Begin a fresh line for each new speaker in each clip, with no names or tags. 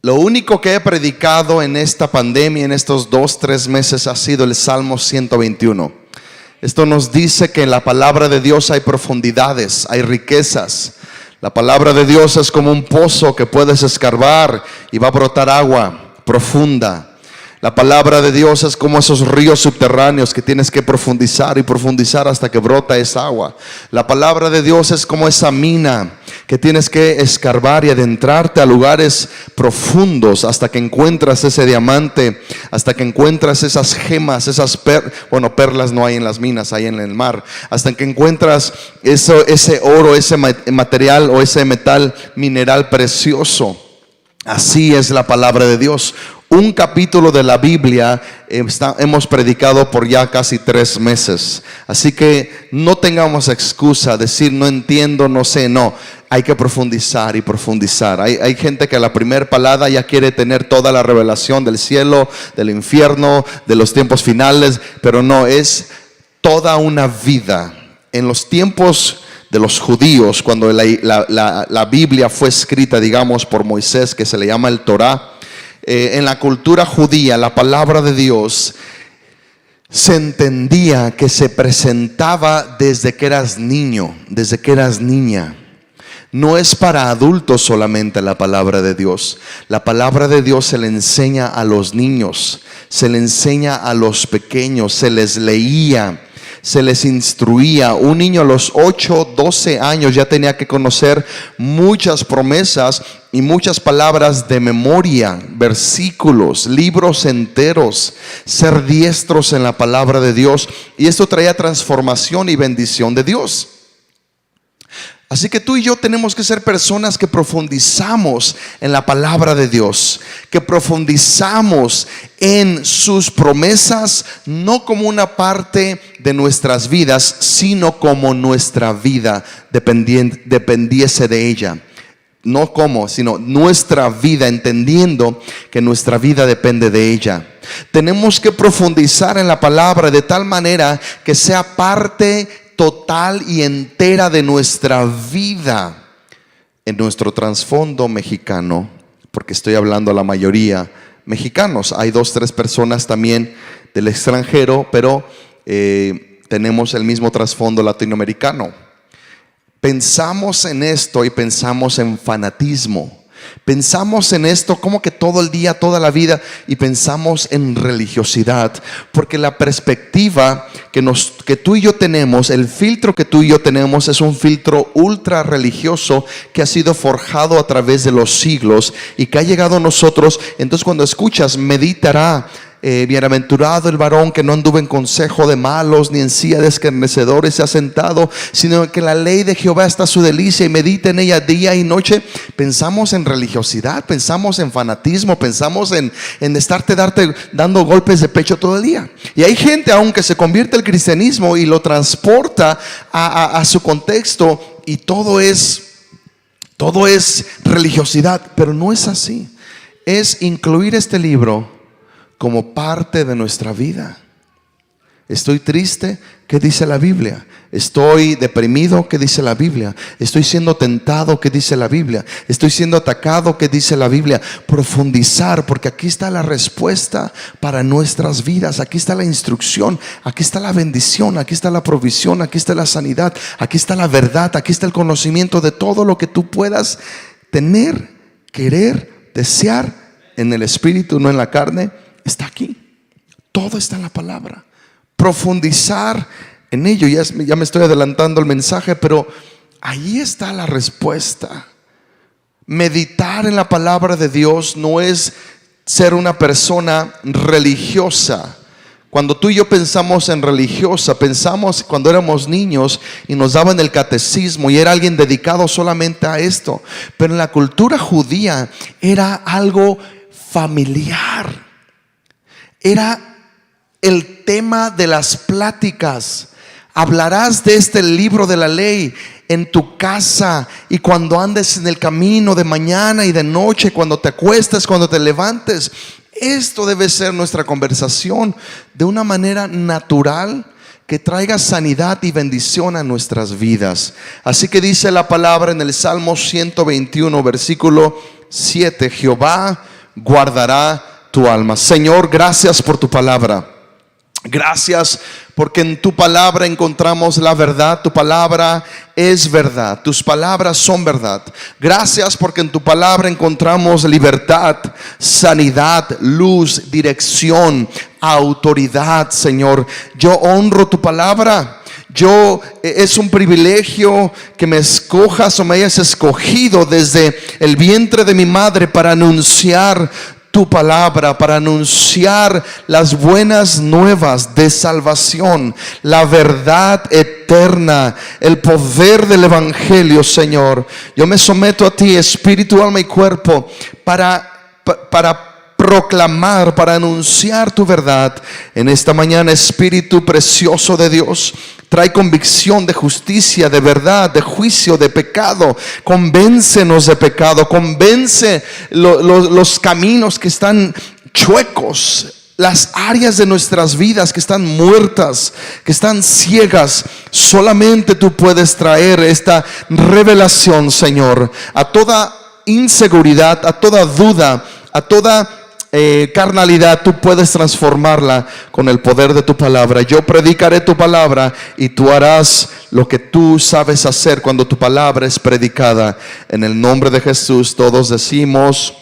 Lo único que he predicado en esta pandemia, en estos 2-3 meses, ha sido el Salmo 121. Esto nos dice que en la palabra de Dios hay profundidades, hay riquezas. La palabra de Dios es como un pozo que puedes escarbar y va a brotar agua profunda. La palabra de Dios es como esos ríos subterráneos que tienes que profundizar y profundizar hasta que brota esa agua. La palabra de Dios es como esa mina que tienes que escarbar y adentrarte a lugares profundos hasta que encuentras ese diamante, hasta que encuentras esas gemas, perlas no hay en las minas, hay en el mar. Hasta que encuentras ese oro, ese material o ese metal mineral precioso. Así es la palabra de Dios. Un capítulo de la Biblia hemos predicado por ya casi 3 meses. Así que no tengamos excusa, decir no entiendo, no sé, no. Hay que profundizar y profundizar. Hay gente que a la primera palada ya quiere tener toda la revelación del cielo, del infierno, de los tiempos finales. Pero no, es toda una vida. En los tiempos de los judíos, cuando la Biblia fue escrita, digamos, por Moisés, que se le llama el Torá. En la cultura judía, la palabra de Dios se entendía que se presentaba desde que eras niño, desde que eras niña. No es para adultos solamente la palabra de Dios. La palabra de Dios se le enseña a los niños, se le enseña a los pequeños, se les leía, se les instruía. Un niño a los 8-12 años ya tenía que conocer muchas promesas y muchas palabras de memoria, versículos, libros enteros, ser diestros en la palabra de Dios. Y esto traía transformación y bendición de Dios. Así que tú y yo tenemos que ser personas que profundizamos en la palabra de Dios, que profundizamos en sus promesas, no como una parte de nuestras vidas, sino como nuestra vida dependiese de ella. No como, sino nuestra vida, entendiendo que nuestra vida depende de ella. Tenemos que profundizar en la palabra de tal manera que sea parte total y entera de nuestra vida. En nuestro trasfondo mexicano, porque estoy hablando a la mayoría mexicanos, hay 2-3 personas también del extranjero, pero tenemos el mismo trasfondo latinoamericano. Pensamos en esto y pensamos en fanatismo. Pensamos en esto como que todo el día, toda la vida, y pensamos en religiosidad, porque la perspectiva que tú y yo tenemos, el filtro que tú y yo tenemos, es un filtro ultra religioso que ha sido forjado a través de los siglos y que ha llegado a nosotros. Entonces cuando escuchas, meditará, bienaventurado el varón que no anduvo en consejo de malos, ni en silla de escarnecedores se ha sentado, sino que la ley de Jehová está su delicia y medita en ella día y noche. Pensamos en religiosidad, pensamos en fanatismo, pensamos en dando golpes de pecho todo el día. Y hay gente aún que se convierte al cristianismo y lo transporta a su contexto, y todo es religiosidad, pero no es así. Es incluir este libro como parte de nuestra vida. Estoy triste, ¿qué dice la Biblia? Estoy deprimido, ¿qué dice la Biblia? Estoy siendo tentado, ¿qué dice la Biblia? Estoy siendo atacado, ¿qué dice la Biblia? Profundizar, porque aquí está la respuesta para nuestras vidas. Aquí está la instrucción, aquí está la bendición, aquí está la provisión, aquí está la sanidad, aquí está la verdad, aquí está el conocimiento de todo lo que tú puedas tener, querer, desear en el espíritu, no en la carne. Está aquí, todo está en la palabra. Profundizar en ello. Ya me estoy adelantando el mensaje, pero ahí está la respuesta. Meditar en la palabra de Dios no es ser una persona religiosa. Cuando tú y yo pensamos en religiosa, pensamos cuando éramos niños y nos daban el catecismo y era alguien dedicado solamente a esto. Pero en la cultura judía era algo familiar. Era el tema de las pláticas. Hablarás de este libro de la ley en tu casa y cuando andes en el camino, de mañana y de noche, cuando te acuestes, cuando te levantes. Esto debe ser nuestra conversación de una manera natural, que traiga sanidad y bendición a nuestras vidas. Así que dice la palabra en el Salmo 121, versículo 7: Jehová guardará tu alma. Señor, gracias por tu palabra. Gracias porque en tu palabra encontramos la verdad. Tu palabra es verdad. Tus palabras son verdad. Gracias porque en tu palabra encontramos libertad, sanidad, luz, dirección, autoridad, Señor. Yo honro tu palabra. Es un privilegio que me escojas o me hayas escogido desde el vientre de mi madre para anunciar tu palabra, para anunciar las buenas nuevas de salvación, la verdad eterna, el poder del evangelio, Señor. Yo me someto a ti, espíritu, alma y cuerpo, para proclamar, para anunciar tu verdad en esta mañana. Espíritu precioso de Dios, trae convicción de justicia, de verdad, de juicio, de pecado. Convéncenos de pecado, convence los caminos que están chuecos, las áreas de nuestras vidas que están muertas, que están ciegas. Solamente tú puedes traer esta revelación, Señor, a toda inseguridad, a toda duda, a toda carnalidad. Tú puedes transformarla con el poder de tu palabra. Yo predicaré tu palabra y tú harás lo que tú sabes hacer cuando tu palabra es predicada. En el nombre de Jesús todos decimos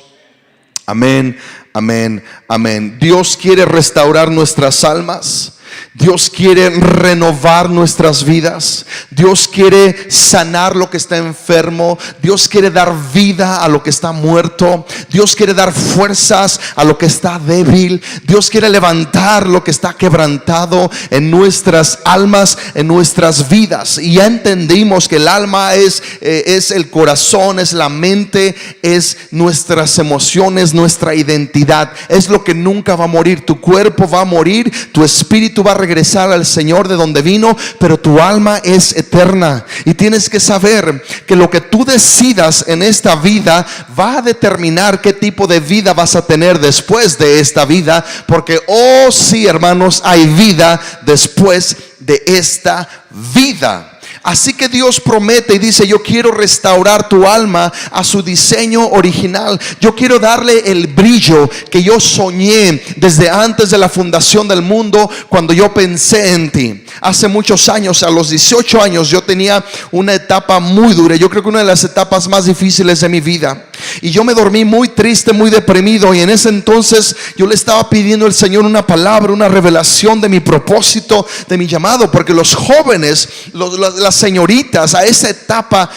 amén, amén, amén. Dios quiere restaurar nuestras almas. Dios quiere renovar nuestras vidas. Dios quiere sanar lo que está enfermo. Dios quiere dar vida a lo que está muerto. Dios quiere dar fuerzas a lo que está débil. Dios quiere levantar lo que está quebrantado en nuestras almas, en nuestras vidas. Y ya entendimos que el alma es el corazón, es la mente, es nuestras emociones, nuestra identidad. Es lo que nunca va a morir. Tu cuerpo va a morir, tu espíritu va a regresar al Señor de donde vino, pero tu alma es eterna. Y tienes que saber que lo que tú decidas en esta vida va a determinar qué tipo de vida vas a tener después de esta vida. Porque, oh sí, hermanos, hay vida después de esta vida. Así que Dios promete y dice: yo quiero restaurar tu alma a su diseño original. Yo quiero darle el brillo que yo soñé desde antes de la fundación del mundo, cuando yo pensé en ti. Hace muchos años, a los 18 años, yo tenía una etapa muy dura. Yo creo que una de las etapas más difíciles de mi vida. Y yo me dormí muy triste, muy deprimido. Y en ese entonces yo le estaba pidiendo al Señor una palabra, una revelación de mi propósito, de mi llamado. Porque los jóvenes, las señoritas a esa etapa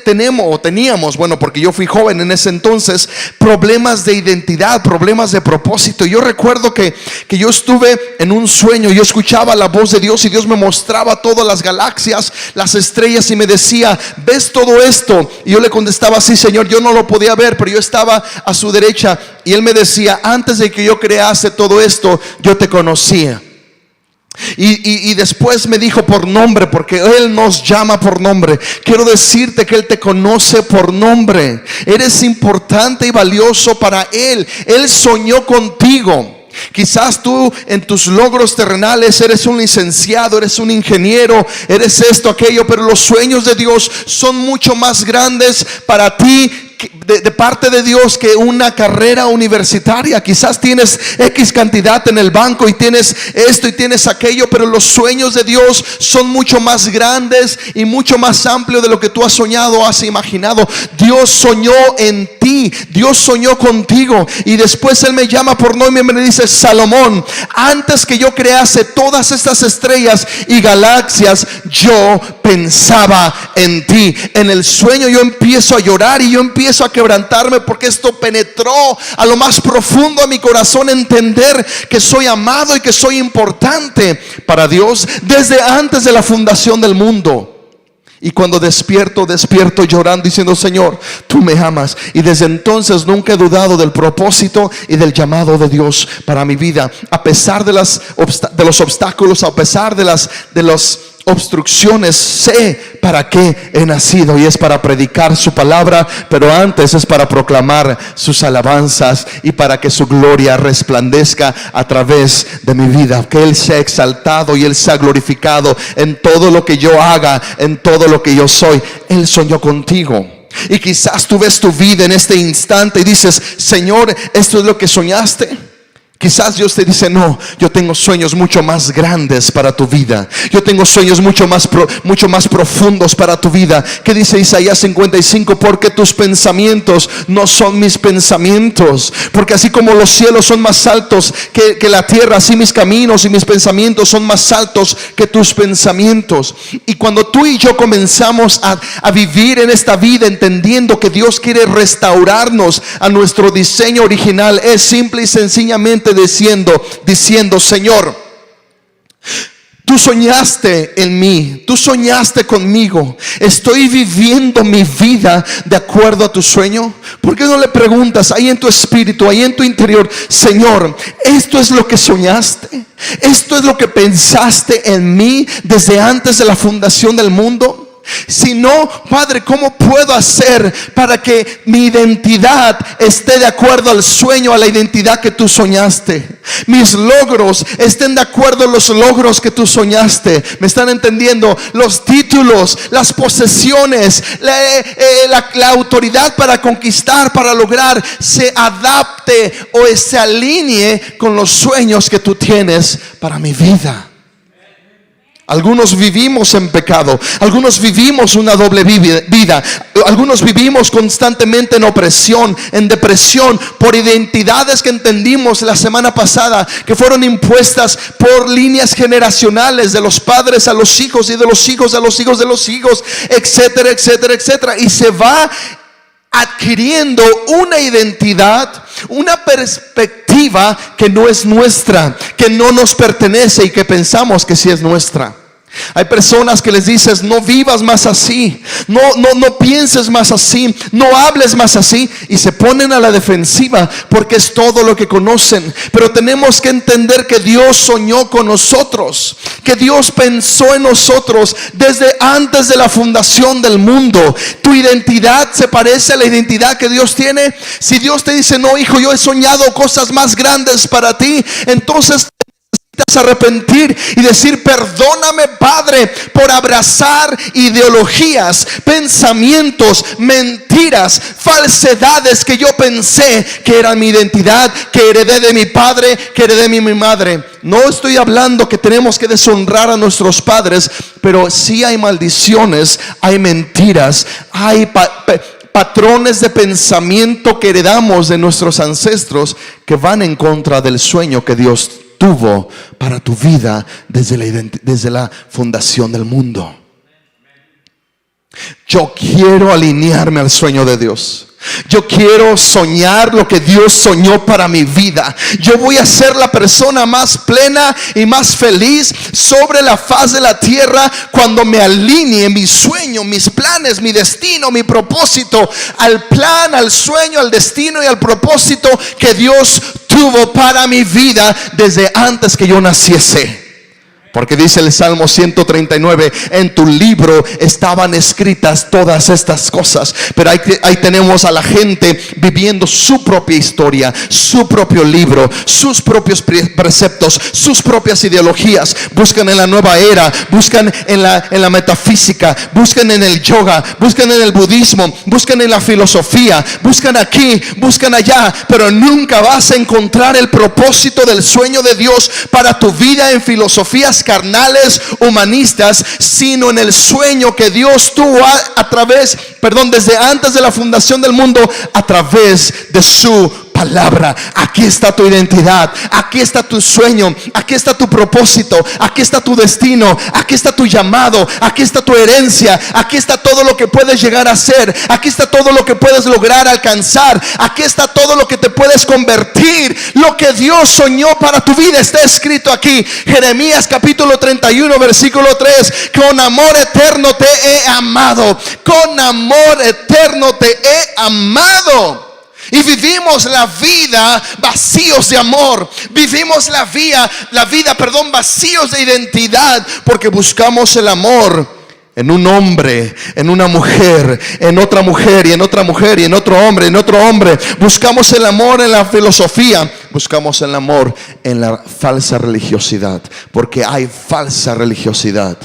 teníamos, bueno, porque yo fui joven en ese entonces, problemas de identidad, problemas de propósito. Yo recuerdo que yo estuve en un sueño. Yo escuchaba la voz de Dios y Dios me mostraba todas las galaxias, las estrellas, y me decía: ¿ves todo esto? Y yo le contestaba: sí, Señor. Yo no lo podía ver, pero yo estaba a su derecha. Y Él me decía: antes de que yo crease todo esto, yo te conocía. Y después me dijo por nombre, porque Él nos llama por nombre. Quiero decirte que Él te conoce por nombre. Eres importante y valioso para Él. Él soñó contigo. Quizás tú en tus logros terrenales eres un licenciado, eres un ingeniero, eres esto, aquello, pero los sueños de Dios son mucho más grandes para ti de parte de Dios que una carrera universitaria. Quizás tienes X cantidad en el banco y tienes esto y tienes aquello, pero los sueños de Dios son mucho más grandes y mucho más amplios de lo que tú has soñado o has imaginado. Dios soñó en ti, Dios soñó contigo. Y después Él me llama por nombre y me dice: Salomón, antes que yo crease todas estas estrellas y galaxias, yo pensaba en ti. En el sueño yo empiezo a llorar y yo empiezo a quebrantarme, porque esto penetró a lo más profundo de mi corazón. Entender que soy amado y que soy importante para Dios desde antes de la fundación del mundo. Y cuando despierto llorando, diciendo: Señor, tú me amas. Y desde entonces nunca he dudado del propósito y del llamado de Dios para mi vida. A pesar de los obstáculos, a pesar de los obstrucciones, sé para qué he nacido, y es para predicar su palabra, pero antes es para proclamar sus alabanzas y para que su gloria resplandezca a través de mi vida, que Él sea exaltado y Él sea glorificado en todo lo que yo haga, en todo lo que yo soy. Él soñó contigo. Y quizás tú ves tu vida en este instante y dices: Señor, ¿esto es lo que soñaste? Quizás Dios te dice: no, yo tengo sueños mucho más grandes para tu vida. Yo tengo sueños mucho más profundos para tu vida. ¿Qué dice Isaías 55? Porque tus pensamientos no son mis pensamientos. Porque así como los cielos son más altos que la tierra, así mis caminos y mis pensamientos son más altos que tus pensamientos. Y cuando tú y yo comenzamos a vivir en esta vida entendiendo que Dios quiere restaurarnos a nuestro diseño original, es simple y sencillamente diciendo: Señor, tú soñaste en mí, tú soñaste conmigo, estoy viviendo mi vida de acuerdo a tu sueño. ¿Por qué no le preguntas ahí en tu espíritu, ahí en tu interior: Señor, esto es lo que soñaste, esto es lo que pensaste en mí desde antes de la fundación del mundo? Si no, Padre, ¿cómo puedo hacer para que mi identidad esté de acuerdo al sueño, a la identidad que tú soñaste? Mis logros estén de acuerdo a los logros que tú soñaste. ¿Me están entendiendo? Los títulos, las posesiones, la autoridad para conquistar, para lograr, se adapte o se alinee con los sueños que tú tienes para mi vida. Algunos vivimos en pecado, algunos vivimos una doble vida, algunos vivimos constantemente en opresión, en depresión, por identidades que entendimos la semana pasada, que fueron impuestas por líneas generacionales, de los padres a los hijos y de los hijos a los hijos de los hijos, etcétera, etcétera, etcétera. Y se va adquiriendo una identidad, una perspectiva que no es nuestra, que no nos pertenece y que pensamos que sí es nuestra. Hay personas que les dices: no vivas más así, no pienses más así, no hables más así, y se ponen a la defensiva porque es todo lo que conocen. Pero tenemos que entender que Dios soñó con nosotros, que Dios pensó en nosotros desde antes de la fundación del mundo. Tu identidad se parece a la identidad que Dios tiene. Si Dios te dice: no, hijo, yo he soñado cosas más grandes para ti, entonces arrepentir y decir: perdóname, Padre, por abrazar ideologías, pensamientos, mentiras, falsedades que yo pensé que era mi identidad, que heredé de mi padre, que heredé de mi madre. No estoy hablando que tenemos que deshonrar a nuestros padres, pero sí hay maldiciones, hay mentiras, hay patrones de pensamiento que heredamos de nuestros ancestros que van en contra del sueño que Dios tuvo para tu vida desde la fundación del mundo. Yo quiero alinearme al sueño de Dios. Yo quiero soñar lo que Dios soñó para mi vida. Yo voy a ser la persona más plena y más feliz sobre la faz de la tierra cuando me alinee mi sueño, mis planes, mi destino, mi propósito al plan, al sueño, al destino y al propósito que Dios tuvo para mi vida desde antes que yo naciese. Porque dice el Salmo 139: en tu libro estaban escritas todas estas cosas. Pero ahí tenemos a la gente viviendo su propia historia, su propio libro, sus propios preceptos, sus propias ideologías. Buscan en la nueva era, buscan en la metafísica, buscan en el yoga, buscan en el budismo, buscan en la filosofía, buscan aquí, buscan allá, pero nunca vas a encontrar el propósito del sueño de Dios para tu vida en filosofías carnales, humanistas, sino en el sueño que Dios tuvo desde antes de la fundación del mundo, a través de su palabra. Aquí está tu identidad, aquí está tu sueño, aquí está tu propósito, aquí está tu destino, aquí está tu llamado, aquí está tu herencia, aquí está todo lo que puedes llegar a ser, aquí está todo lo que puedes lograr alcanzar, aquí está todo lo que te puedes convertir. Lo que Dios soñó para tu vida está escrito aquí. Jeremías capítulo 31 versículo 3: con amor eterno te he amado, con amor eterno te he amado. Y vivimos la vida vacíos de amor. Vivimos la vida, vacíos de identidad, porque buscamos el amor en un hombre, en una mujer, en otra mujer, y en otra mujer, y en otro hombre, en otro hombre. Buscamos el amor en la filosofía, buscamos el amor en la falsa religiosidad, porque hay falsa religiosidad.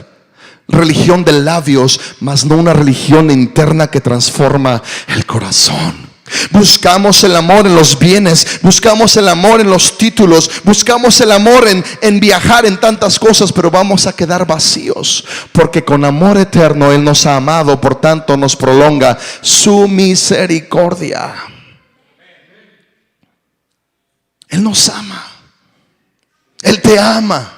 Religión de labios, mas no una religión interna que transforma el corazón. Buscamos el amor en los bienes, buscamos el amor en los títulos, buscamos el amor en viajar, en tantas cosas, pero vamos a quedar vacíos, porque con amor eterno Él nos ha amado, por tanto nos prolonga su misericordia. Él nos ama, Él te ama,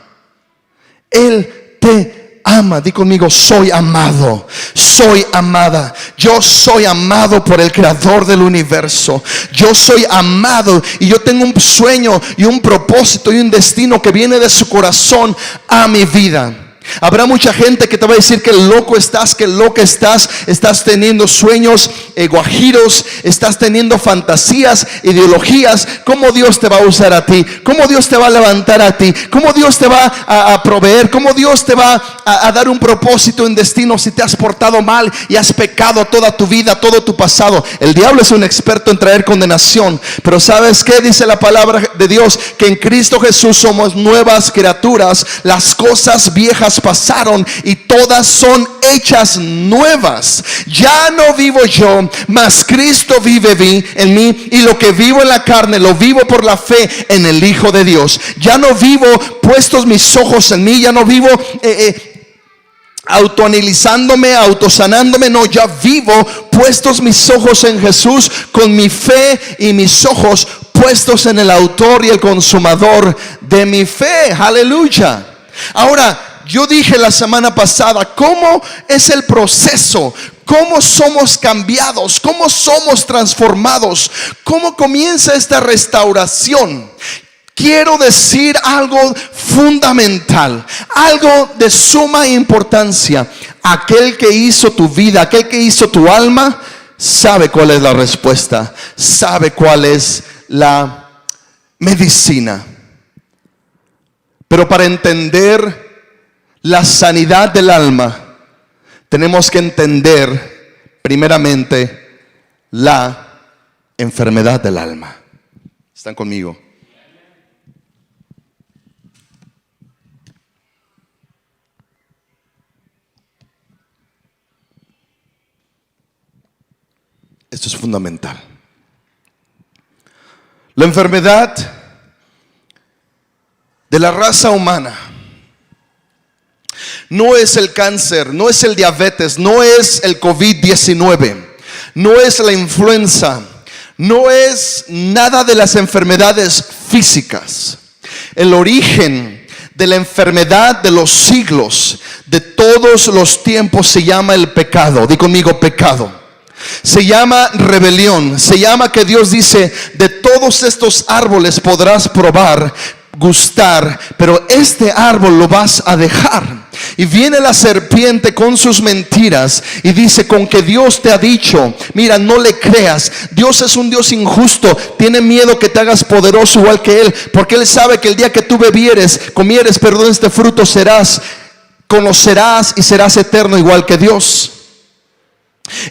Él te ama. Di conmigo: soy amado, soy amada. Yo soy amado por el creador del universo. Yo soy amado y yo tengo un sueño y un propósito y un destino que viene de su corazón a mi vida. Habrá mucha gente que te va a decir que loco estás, que loca estás. Estás teniendo sueños guajiros, estás teniendo fantasías, ideologías. ¿Cómo Dios te va a usar a ti? ¿Cómo Dios te va a levantar a ti? ¿Cómo Dios te va a proveer? ¿Cómo Dios te va a dar un propósito, un destino, si te has portado mal y has pecado toda tu vida, todo tu pasado? El diablo es un experto en traer condenación, pero ¿sabes qué dice la palabra de Dios? Que en Cristo Jesús somos nuevas criaturas. Las cosas viejas pasaron y todas son hechas nuevas. Ya no vivo yo, mas Cristo vive en mí, y lo que vivo en la carne lo vivo por la fe en el Hijo de Dios. Ya no vivo puestos mis ojos en mí, ya no vivo autoanalizándome, autosanándome. No, ya vivo puestos mis ojos en Jesús, con mi fe y mis ojos puestos en el autor y el consumador de mi fe. Aleluya. Ahora, yo dije la semana pasada cómo es el proceso, cómo somos cambiados, cómo somos transformados, cómo comienza esta restauración. Quiero decir algo fundamental, algo de suma importancia. Aquel que hizo tu vida, aquel que hizo tu alma, sabe cuál es la respuesta, sabe cuál es la medicina. Pero para entender la sanidad del alma, tenemos que entender primeramente la enfermedad del alma. ¿Están conmigo? Esto es fundamental. La enfermedad de la raza humana no es el cáncer, no es el diabetes, no es el COVID-19, no es la influenza, no es nada de las enfermedades físicas. El origen de la enfermedad de los siglos, de todos los tiempos, se llama el pecado. Di conmigo: pecado. Se llama rebelión. Se llama que Dios dice: de todos estos árboles podrás probar, gustar, pero este árbol lo vas a dejar. Y viene la serpiente con sus mentiras y dice: con que Dios te ha dicho, mira, no le creas. Dios es un Dios injusto, tiene miedo que te hagas poderoso igual que Él, porque Él sabe que el día que tú comieres, perdón, este fruto, conocerás y serás eterno igual que Dios.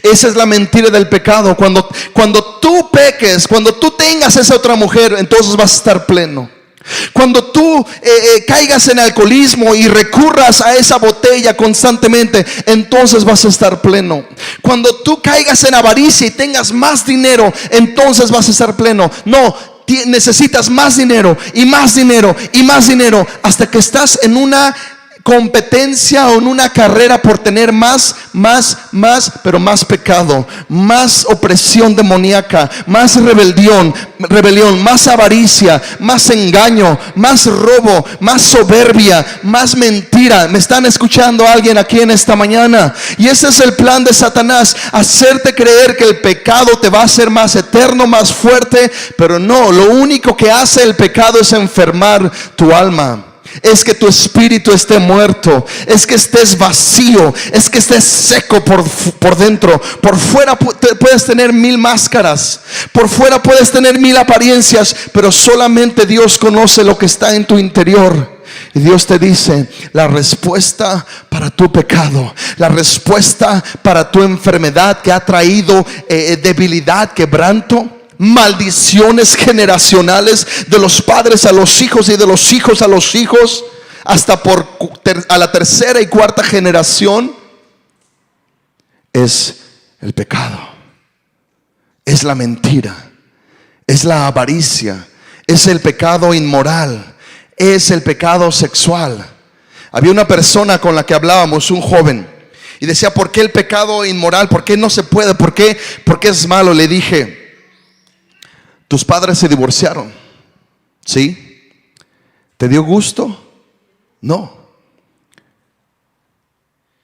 Esa es la mentira del pecado. Cuando tú peques, cuando tú tengas esa otra mujer, entonces vas a estar pleno. Cuando tú caigas en alcoholismo y recurras a esa botella constantemente, entonces vas a estar pleno. Cuando tú caigas en avaricia y tengas más dinero, entonces vas a estar pleno. No, necesitas más dinero y más dinero y más dinero, hasta que estás en una competencia o en una carrera por tener más, pero más pecado, más opresión demoníaca, más rebelión, más avaricia, más engaño, más robo, más soberbia, más mentira. ¿Me están escuchando alguien aquí en esta mañana? Y ese es el plan de Satanás: hacerte creer que el pecado te va a hacer más eterno, más fuerte. Pero no, lo único que hace el pecado es enfermar tu alma. es que tu espíritu esté muerto, es que estés vacío, es que estés seco por dentro. Por fuera puedes tener 1000 máscaras, por fuera puedes tener 1000 apariencias, pero solamente Dios conoce lo que está en tu interior. Y Dios te dice: la respuesta para tu pecado, la respuesta para tu enfermedad que ha traído debilidad, quebranto, maldiciones generacionales de los padres a los hijos y de los hijos a los hijos, hasta a la tercera y cuarta generación, es el pecado, es la mentira, es la avaricia, es el pecado inmoral, es el pecado sexual. Había una persona con la que hablábamos, un joven, y decía: ¿por qué el pecado inmoral? ¿Por qué no se puede? ¿Por qué es malo? Le dije: tus padres se divorciaron, ¿sí? ¿Te dio gusto? No.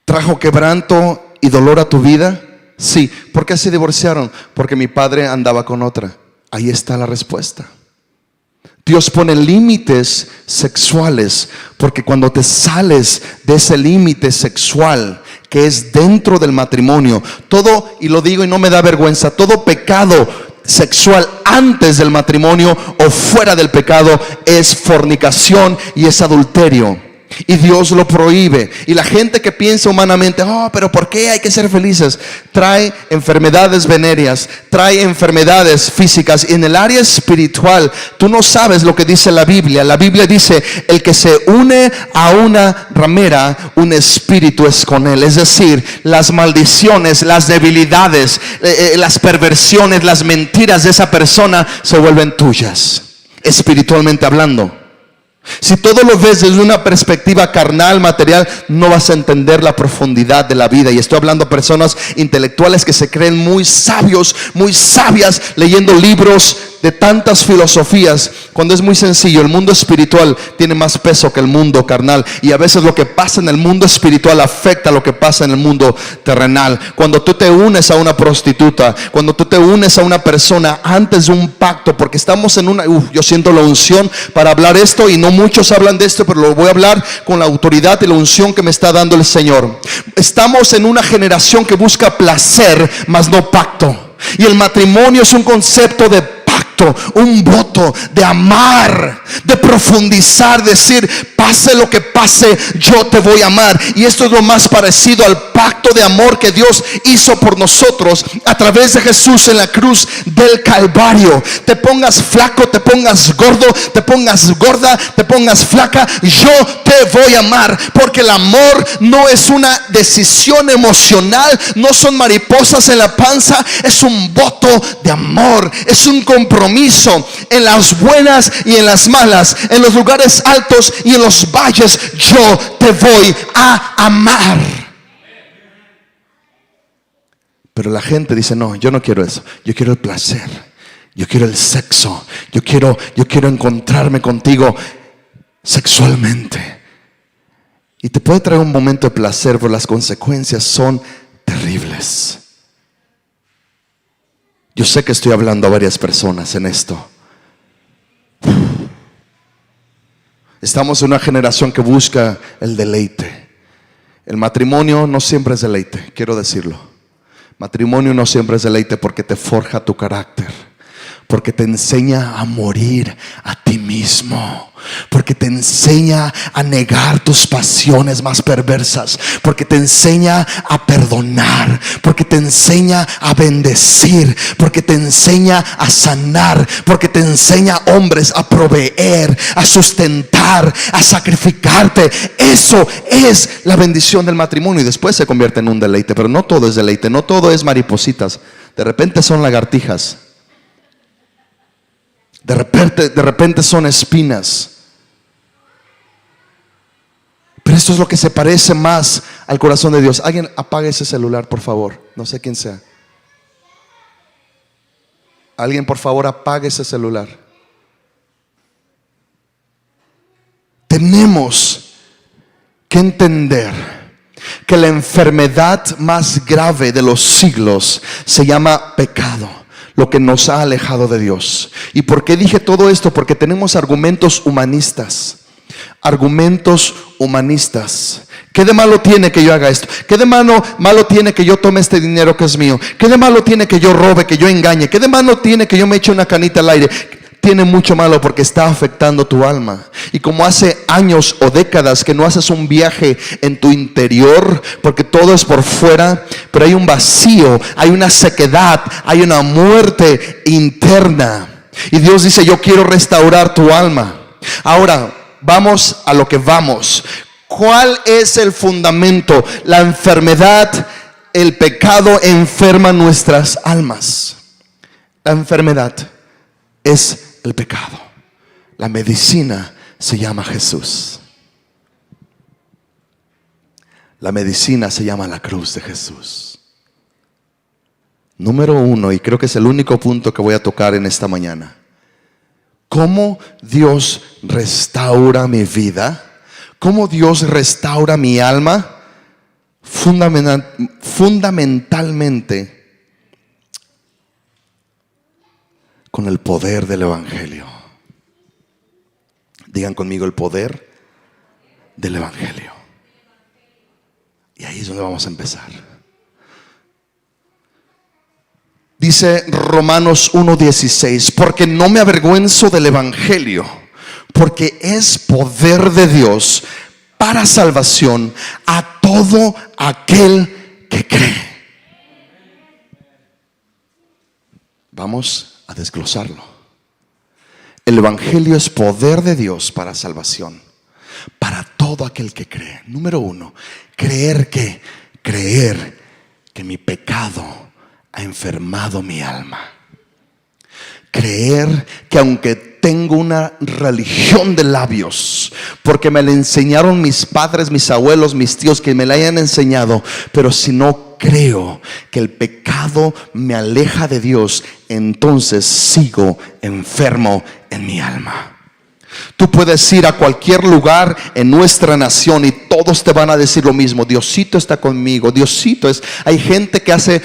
¿Trajo quebranto y dolor a tu vida? Sí. ¿Por qué se divorciaron? Porque mi padre andaba con otra. Ahí está la respuesta. Dios pone límites sexuales, porque cuando te sales de ese límite sexual que es dentro del matrimonio, todo, y lo digo y no me da vergüenza, todo pecado sexual antes del matrimonio o fuera del pecado es fornicación y es adulterio. Y Dios lo prohíbe. Y la gente que piensa humanamente: pero ¿por qué hay que ser felices? Trae enfermedades venéreas, trae enfermedades físicas. Y en el área espiritual, tú no sabes lo que dice la Biblia. La Biblia dice: el que se une a una ramera, un espíritu es con él. Es decir, las maldiciones, las debilidades, las perversiones, las mentiras de esa persona se vuelven tuyas, espiritualmente hablando. Si todo lo ves desde una perspectiva carnal, material, no vas a entender la profundidad de la vida. Y estoy hablando de personas intelectuales que se creen muy sabios, muy sabias, leyendo libros de tantas filosofías, cuando es muy sencillo. El mundo espiritual tiene más peso que el mundo carnal, y a veces lo que pasa en el mundo espiritual afecta lo que pasa en el mundo terrenal. Cuando tú te unes a una prostituta, cuando tú te unes a una persona antes de un pacto, porque estamos en una, yo siento la unción para hablar esto, y no muchos hablan de esto, pero lo voy a hablar con la autoridad y la unción que me está dando el Señor. Estamos en una generación que busca placer, mas no pacto. Y el matrimonio es un concepto de pacto, un voto de amar, de profundizar, decir: pase lo que pase, yo te voy a amar. Y esto es lo más parecido al pacto de amor que Dios hizo por nosotros a través de Jesús en la cruz del Calvario. Te pongas flaco, te pongas gordo, te pongas gorda, te pongas flaca, yo te voy a amar. Porque el amor no es una decisión emocional, no son mariposas en la panza, es un voto de amor, es un compromiso en las buenas y en las malas, en los lugares altos y en los valles. Yo te voy a amar. Pero la gente dice: no, yo no quiero eso, yo quiero el placer, yo quiero el sexo, yo quiero encontrarme contigo sexualmente. Y te puede traer un momento de placer, pero las consecuencias son terribles. Yo sé que estoy hablando a varias personas en esto. Estamos en una generación que busca el deleite. El matrimonio no siempre es deleite, quiero decirlo. Matrimonio no siempre es deleite, porque te forja tu carácter, porque te enseña a morir a ti mismo, porque te enseña a negar tus pasiones más perversas, porque te enseña a perdonar, porque te enseña a bendecir, porque te enseña a sanar, porque te enseña, hombres, a proveer, a sustentar, a sacrificarte. Eso es la bendición del matrimonio, y después se convierte en un deleite. Pero no todo es deleite, no todo es maripositas. De repente son lagartijas, de repente son espinas. Pero esto es lo que se parece más al corazón de Dios. Alguien apague ese celular, por favor. No sé quién sea. Alguien, por favor, apague ese celular. Tenemos que entender que la enfermedad más grave de los siglos se llama pecado, lo que nos ha alejado de Dios. ¿Y por qué dije todo esto? Porque tenemos argumentos humanistas, argumentos humanistas. ¿Qué de malo tiene que yo haga esto? ¿Qué de malo tiene que yo tome este dinero que es mío? ¿Qué de malo tiene que yo robe, que yo engañe? ¿Qué de malo tiene que yo me eche una canita al aire? Tiene mucho malo porque está afectando tu alma. Y como hace años o décadas que no haces un viaje en tu interior, porque todo es por fuera, pero hay un vacío, hay una sequedad, hay una muerte interna. Y Dios dice: yo quiero restaurar tu alma. Ahora, vamos a lo que vamos. ¿Cuál es el fundamento? La enfermedad, el pecado enferma nuestras almas. La enfermedad es el pecado. La medicina se llama Jesús. La medicina se llama la cruz de Jesús. Número 1, y creo que es el único punto que voy a tocar en esta mañana: ¿cómo Dios restaura mi vida? ¿Cómo Dios restaura mi alma? Fundamentalmente con el poder del Evangelio. Digan conmigo: el poder del Evangelio. Y ahí es donde vamos a empezar. Dice Romanos 1:16: porque no me avergüenzo del Evangelio, porque es poder de Dios para salvación a todo aquel que cree. Vamos a desglosarlo. El Evangelio es poder de Dios para salvación para todo aquel que cree. Número 1, creer que mi pecado ha enfermado mi alma. Creer que aunque tengo una religión de labios, porque me la enseñaron mis padres, mis abuelos, mis tíos, que me la hayan enseñado, pero si no creo que el pecado me aleja de Dios, entonces sigo enfermo en mi alma. Tú puedes ir a cualquier lugar en nuestra nación y todos te van a decir lo mismo: Diosito está conmigo, Diosito es. Hay gente que hace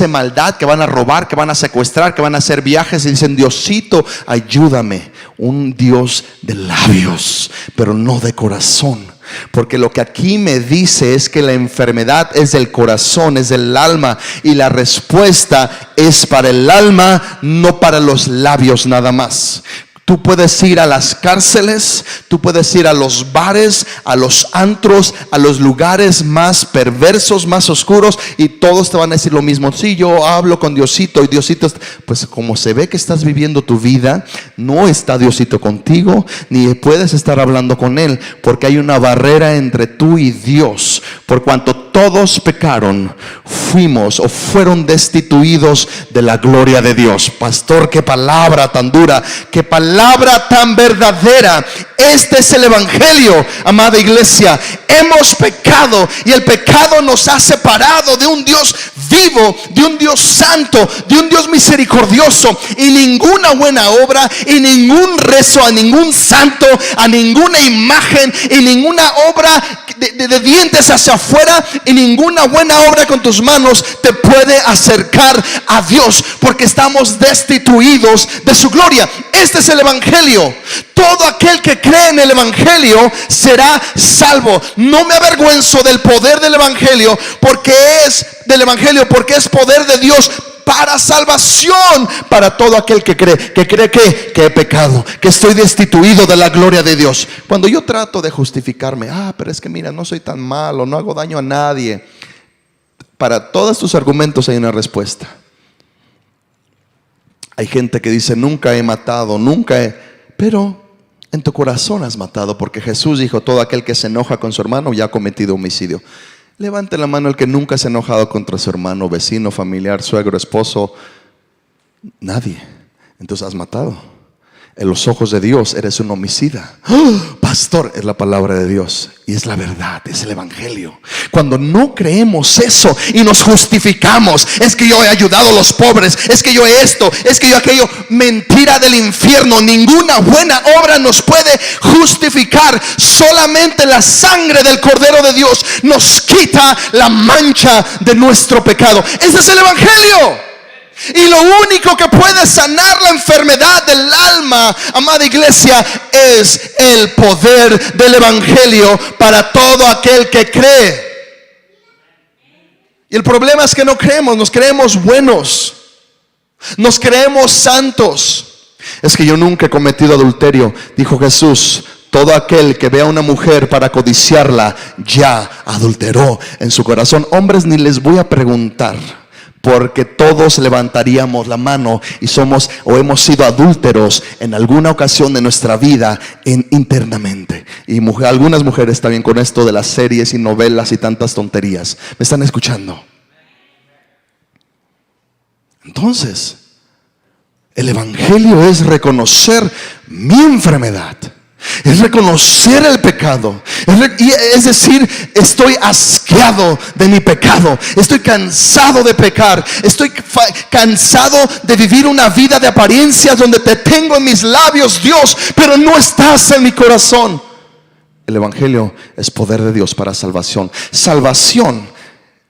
maldad, que van a robar, que van a secuestrar, que van a hacer viajes y dicen: Diosito, ayúdame. Un Dios de labios, pero no de corazón. Porque lo que aquí me dice es que la enfermedad es del corazón, es del alma, y la respuesta es para el alma, no para los labios nada más. Tú puedes ir a las cárceles, tú puedes ir a los bares, a los antros, a los lugares más perversos, más oscuros, y todos te van a decir lo mismo: sí, yo hablo con Diosito, y Diosito, pues como se ve que estás viviendo tu vida, no está Diosito contigo, ni puedes estar hablando con Él, porque hay una barrera entre tú y Dios. Por cuanto todos pecaron, fueron destituidos de la gloria de Dios. Pastor, qué palabra tan dura, qué palabra tan verdadera. Este es el Evangelio, amada iglesia. Hemos pecado y el pecado nos ha separado de un Dios vivo, de un Dios santo, de un Dios misericordioso. Y ninguna buena obra, y ningún rezo a ningún santo, a ninguna imagen, y ninguna obra de dientes hacia afuera, y ninguna buena obra con tus manos te puede acercar a Dios, porque estamos destituidos de su gloria. Este es el Evangelio. Todo aquel que cree en el Evangelio será salvo. No me avergüenzo del poder del Evangelio, porque es poder de Dios para salvación para todo aquel que cree que he pecado, que estoy destituido de la gloria de Dios. Cuando yo trato de justificarme: pero es que mira, no soy tan malo, no hago daño a nadie. Para todos tus argumentos hay una respuesta. Hay gente que dice: nunca he matado, pero en tu corazón has matado, porque Jesús dijo: todo aquel que se enoja con su hermano ya ha cometido homicidio. Levante la mano el que nunca se ha enojado contra su hermano, vecino, familiar, suegro, esposo. Nadie. Entonces has matado. En los ojos de Dios eres un homicida. Pastor, es la palabra de Dios y es la verdad, es el Evangelio. Cuando no creemos eso y nos justificamos: es que yo he ayudado a los pobres, es que yo he esto, es que yo aquello. Mentira del infierno. Ninguna buena obra nos puede justificar. Solamente la sangre del Cordero de Dios nos quita la mancha de nuestro pecado. Ese es el Evangelio. Y lo único que puede sanar la enfermedad del alma amada iglesia, es el poder del evangelio para todo aquel que cree. Y el problema es que no creemos, nos creemos buenos, nos creemos santos. Es que yo nunca he cometido adulterio, dijo Jesús. Todo aquel que vea a una mujer para codiciarla ya adulteró en su corazón. Hombres, ni les voy a preguntar, porque todos levantaríamos la mano y somos o hemos sido adúlteros en alguna ocasión de nuestra vida internamente. Y algunas mujeres también con esto de las series y novelas y tantas tonterías. ¿Me están escuchando? Entonces, el evangelio es reconocer mi enfermedad. Es reconocer el pecado. Es decir, estoy asqueado de mi pecado. Estoy cansado de pecar. Estoy cansado de vivir una vida de apariencias donde te tengo en mis labios, Dios, pero no estás en mi corazón. El evangelio es poder de Dios para salvación. Salvación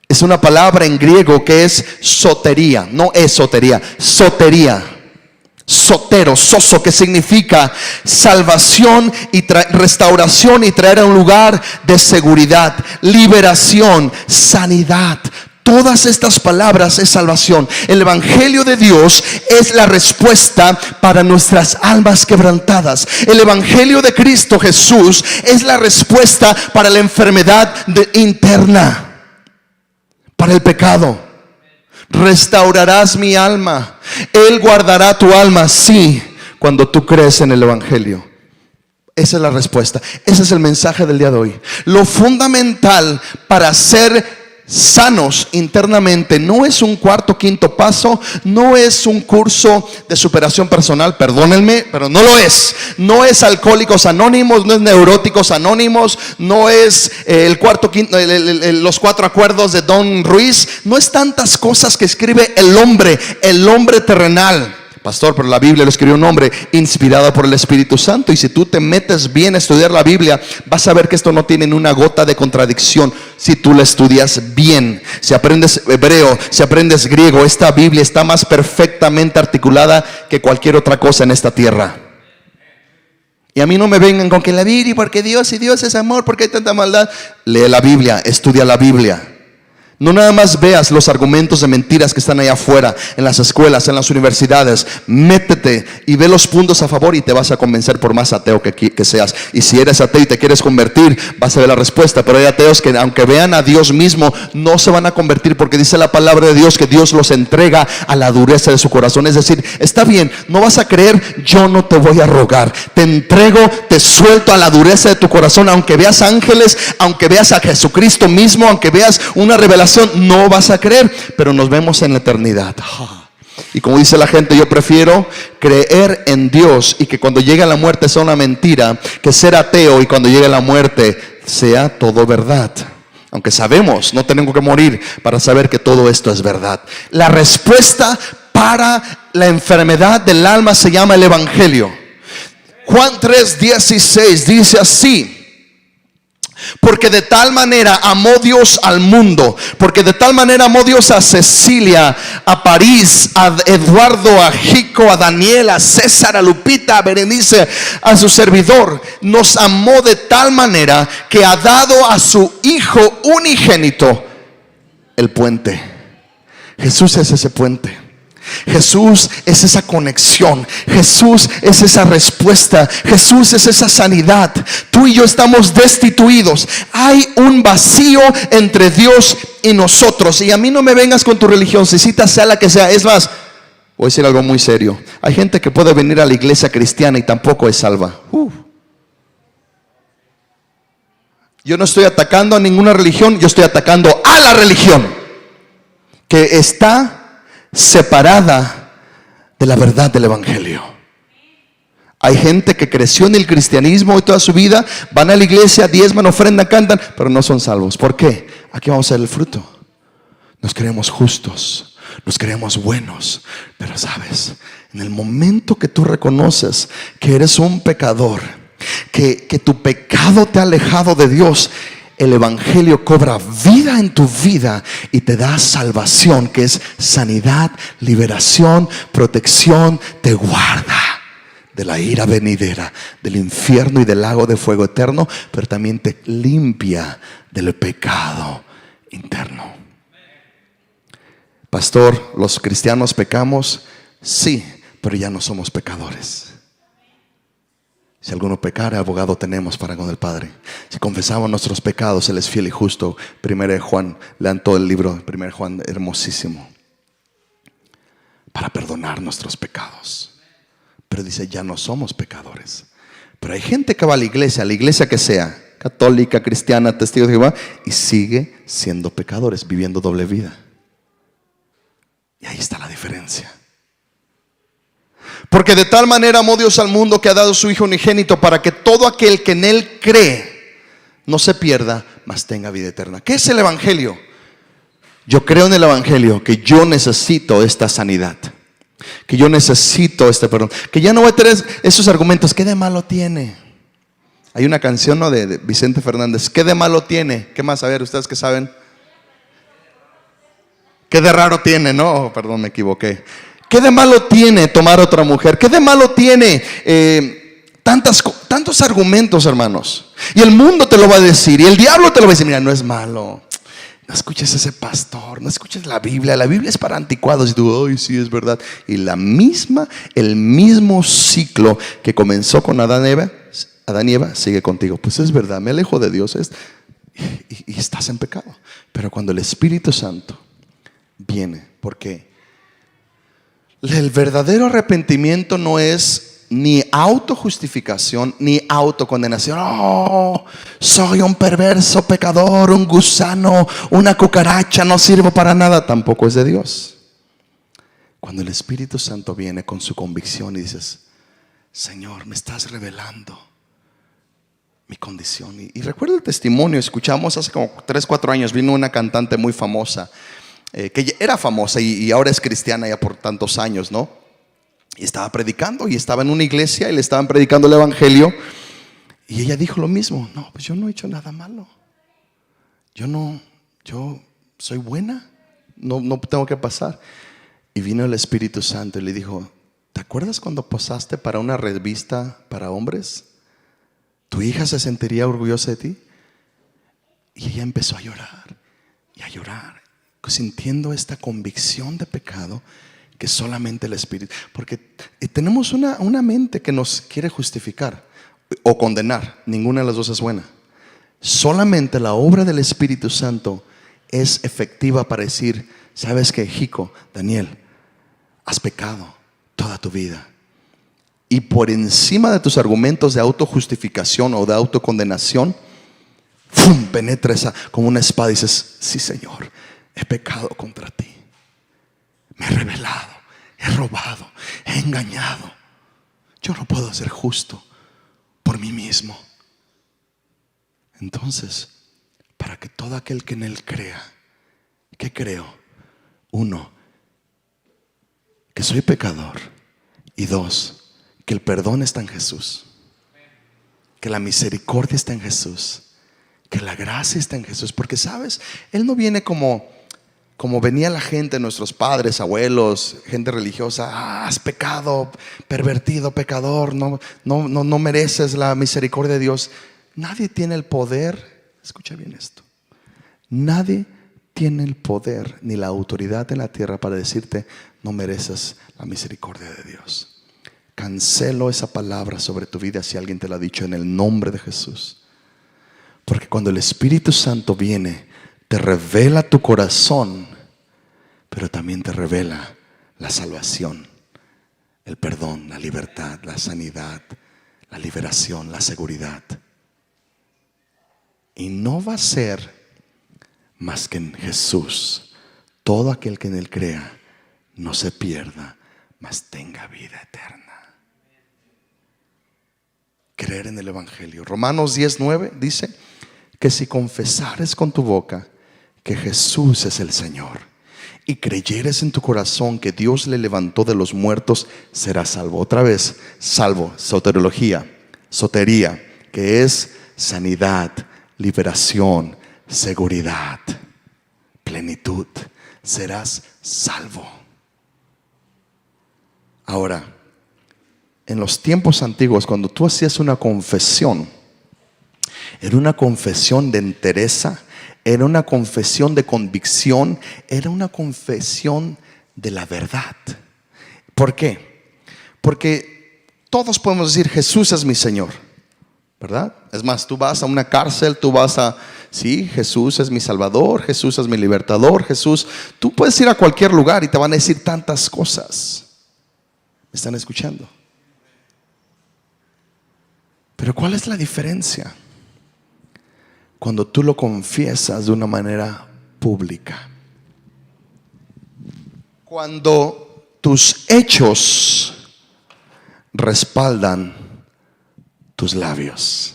es una palabra en griego que es sotería, no esotería, sotería. Sotero, soso, que significa salvación y restauración y traer a un lugar de seguridad, liberación, sanidad. Todas estas palabras es salvación. El evangelio de Dios es la respuesta para nuestras almas quebrantadas. El evangelio de Cristo Jesús es la respuesta para la enfermedad interna, para el pecado. Restaurarás mi alma. Él guardará tu alma, sí, cuando tú crees en el evangelio. Esa es la respuesta. Ese es el mensaje del día de hoy. Lo fundamental para ser sanos internamente no es un cuarto, quinto paso, no es un curso de superación personal, perdónenme, pero no lo es. No es Alcohólicos Anónimos, no es Neuróticos Anónimos, no es el cuarto, quinto, los 4 acuerdos de Don Ruiz. No es tantas cosas que escribe el hombre terrenal. Pastor, pero la Biblia lo escribió un hombre inspirado por el Espíritu Santo. Y si tú te metes bien a estudiar la Biblia, vas a ver que esto no tiene ni una gota de contradicción. Si tú la estudias bien, si aprendes hebreo, si aprendes griego, esta Biblia está más perfectamente articulada que cualquier otra cosa en esta tierra. Y a mí no me vengan con que la Biblia, porque Dios, y Dios es amor, porque hay tanta maldad. Lee la Biblia, estudia la Biblia. No nada más veas los argumentos de mentiras que están allá afuera, en las escuelas, en las universidades. Métete y ve los puntos a favor y te vas a convencer, por más ateo que seas. Y si eres ateo y te quieres convertir, vas a ver la respuesta. Pero hay ateos que, aunque vean a Dios mismo, no se van a convertir, porque dice la palabra de Dios que Dios los entrega a la dureza de su corazón. Es decir, está bien, no vas a creer, yo no te voy a rogar. Te entrego, te suelto a la dureza de tu corazón. Aunque veas ángeles, aunque veas a Jesucristo mismo, aunque veas una revelación, no vas a creer, pero nos vemos en la eternidad. Y como dice la gente, yo prefiero creer en Dios y que cuando llegue la muerte sea una mentira, que ser ateo y cuando llegue la muerte sea todo verdad. Aunque sabemos, no tenemos que morir para saber que todo esto es verdad. La respuesta para la enfermedad del alma se llama el evangelio. Juan 3:16 dice así: porque de tal manera amó Dios al mundo, porque de tal manera amó Dios a Cecilia, a París, a Eduardo, a Jico, a Daniel, a César, a Lupita, a Berenice, a su servidor. Nos amó de tal manera que ha dado a su Hijo unigénito el puente. Jesús es ese puente. Jesús es esa conexión. Jesús es esa respuesta. Jesús es esa sanidad. Tú y yo estamos destituidos. Hay un vacío entre Dios y nosotros. Y a mí no me vengas con tu religión, sea la que sea. Es más, voy a decir algo muy serio. Hay gente que puede venir a la iglesia cristiana y tampoco es salva. Yo no estoy atacando a ninguna religión, yo estoy atacando a la religión que está separada de la verdad del evangelio. Hay gente que creció en el cristianismo y toda su vida van a la iglesia, diezman, ofrendan, cantan, pero no son salvos. ¿Por qué? Aquí vamos a ver el fruto. Nos creemos justos, nos creemos buenos, pero sabes, en el momento que tú reconoces que eres un pecador, que tu pecado te ha alejado de Dios, el evangelio cobra vida en tu vida y te da salvación, que es sanidad, liberación, protección. Te guarda, de la ira venidera, del infierno y del lago de fuego eterno, pero también te limpia del pecado interno. Pastor, ¿los cristianos pecamos? Sí, pero ya no somos pecadores. Si alguno pecare, abogado tenemos para con el Padre. Si confesamos nuestros pecados, Él es fiel y justo. 1 Juan, lean todo el libro de 1 Juan, hermosísimo, para perdonar nuestros pecados. Pero dice, ya no somos pecadores. Pero hay gente que va a la iglesia que sea, católica, cristiana, testigo de Jehová, y sigue siendo pecadores, viviendo doble vida. Y ahí está la diferencia. Porque de tal manera amó Dios al mundo, que ha dado su Hijo unigénito, para que todo aquel que en Él cree no se pierda, mas tenga vida eterna. ¿Qué es el Evangelio? Yo creo en el Evangelio que yo necesito esta sanidad, que yo necesito este perdón, que ya no voy a tener esos argumentos. ¿Qué de malo tiene? Hay una canción, ¿no?, de Vicente Fernández. ¿Qué de malo tiene? ¿Qué más? A ver, ustedes que saben. ¿Qué de raro tiene? No, perdón, me equivoqué. ¿Qué de malo tiene tomar a otra mujer? ¿Qué de malo tiene tantos argumentos, hermanos? Y el mundo te lo va a decir, y el diablo te lo va a decir. Mira, no es malo. No escuches a ese pastor, no escuches la Biblia. La Biblia es para anticuados. Y tú, ay, sí, es verdad. Y el mismo ciclo que comenzó con Adán y Eva sigue contigo. Pues es verdad, me alejo de Dios y estás en pecado. Pero cuando el Espíritu Santo viene, porque el verdadero arrepentimiento no es ni autojustificación ni autocondenación. Oh, soy un perverso pecador, un gusano, una cucaracha, no sirvo para nada. Tampoco es de Dios. Cuando el Espíritu Santo viene con su convicción y dices, Señor, me estás revelando mi condición. Y recuerdo el testimonio, escuchamos hace como 3, 4 años, vino una cantante muy famosa, que era famosa y ahora es cristiana ya por tantos años, ¿no? Y estaba predicando, y estaba en una iglesia y le estaban predicando el Evangelio, y ella dijo lo mismo. No, pues yo no he hecho nada malo. Yo soy buena, no tengo que pasar. Y vino el Espíritu Santo y le dijo, ¿te acuerdas cuando posaste para una revista para hombres? ¿Tu hija se sentiría orgullosa de ti? Y ella empezó a llorar y a llorar, sintiendo esta convicción de pecado que solamente el Espíritu. Porque tenemos una mente que nos quiere justificar o condenar. Ninguna de las dos es buena. Solamente la obra del Espíritu Santo es efectiva para decir, ¿sabes qué, Jico, Daniel? Has pecado toda tu vida. Y por encima de tus argumentos de autojustificación o de autocondenación, ¡fum!, penetra esa como una espada y dices, sí, Señor, he pecado contra ti. Me he rebelado, he robado, he engañado. Yo no puedo ser justo por mí mismo. Entonces, para que todo aquel que en Él crea, ¿qué creo? 1, que soy pecador. Y 2, que el perdón está en Jesús, que la misericordia está en Jesús, que la gracia está en Jesús. Porque sabes, Él no viene como venía la gente, nuestros padres, abuelos, gente religiosa. Has pecado, pervertido, pecador, no mereces la misericordia de Dios. Nadie tiene el poder, escucha bien esto, nadie tiene el poder ni la autoridad en la tierra para decirte, no mereces la misericordia de Dios. Cancelo esa palabra sobre tu vida si alguien te lo ha dicho, en el nombre de Jesús. Porque cuando el Espíritu Santo viene, te revela tu corazón, pero también te revela la salvación, el perdón, la libertad, la sanidad, la liberación, la seguridad. Y no va a ser más que en Jesús. Todo aquel que en Él crea no se pierda, mas tenga vida eterna. Creer en el Evangelio. Romanos 10:9 dice que si confesares con tu boca que Jesús es el Señor y creyeres en tu corazón que Dios le levantó de los muertos, serás salvo. Otra vez, salvo, soteriología, sotería, que es sanidad, liberación, seguridad, plenitud. Serás salvo. Ahora, en los tiempos antiguos, cuando tú hacías una confesión, era una confesión de entereza, era una confesión de convicción, era una confesión de la verdad. ¿Por qué? Porque todos podemos decir: Jesús es mi Señor, ¿verdad? Es más, tú vas a una cárcel, tú vas a... Sí, Jesús es mi Salvador, Jesús es mi libertador, Jesús... Tú puedes ir a cualquier lugar y te van a decir tantas cosas. ¿Me están escuchando? Pero ¿cuál es la diferencia? Cuando tú lo confiesas de una manera pública. Cuando tus hechos respaldan tus labios.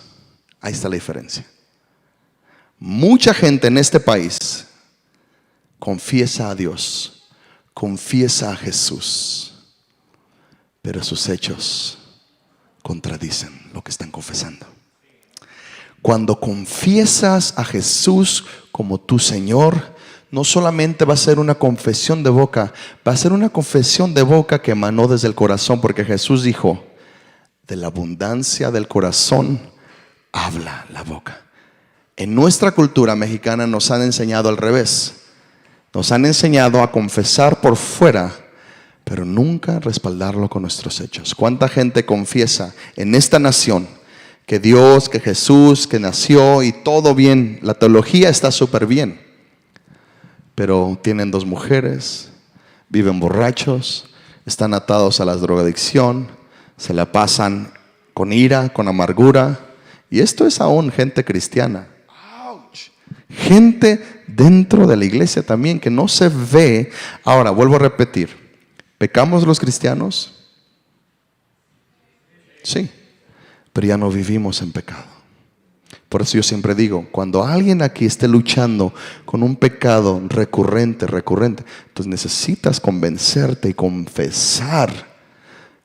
Ahí está la diferencia. Mucha gente en este país confiesa a Dios, confiesa a Jesús, pero sus hechos contradicen lo que están confesando. Cuando confiesas a Jesús como tu Señor, no solamente va a ser una confesión de boca, va a ser una confesión de boca que emanó desde el corazón, porque Jesús dijo: de la abundancia del corazón habla la boca. En nuestra cultura mexicana nos han enseñado al revés. Nos han enseñado a confesar por fuera, pero nunca respaldarlo con nuestros hechos. ¿Cuánta gente confiesa en esta nación que Dios, que Jesús, que nació y todo bien? La teología está súper bien, pero tienen 2 mujeres, viven borrachos, están atados a la drogadicción, se la pasan con ira, con amargura. Y esto es aún gente cristiana. Gente dentro de la iglesia también que no se ve. Ahora, vuelvo a repetir: ¿pecamos los cristianos? Sí, pero ya no vivimos en pecado. Por eso yo siempre digo: cuando alguien aquí esté luchando con un pecado recurrente, entonces necesitas convencerte y confesar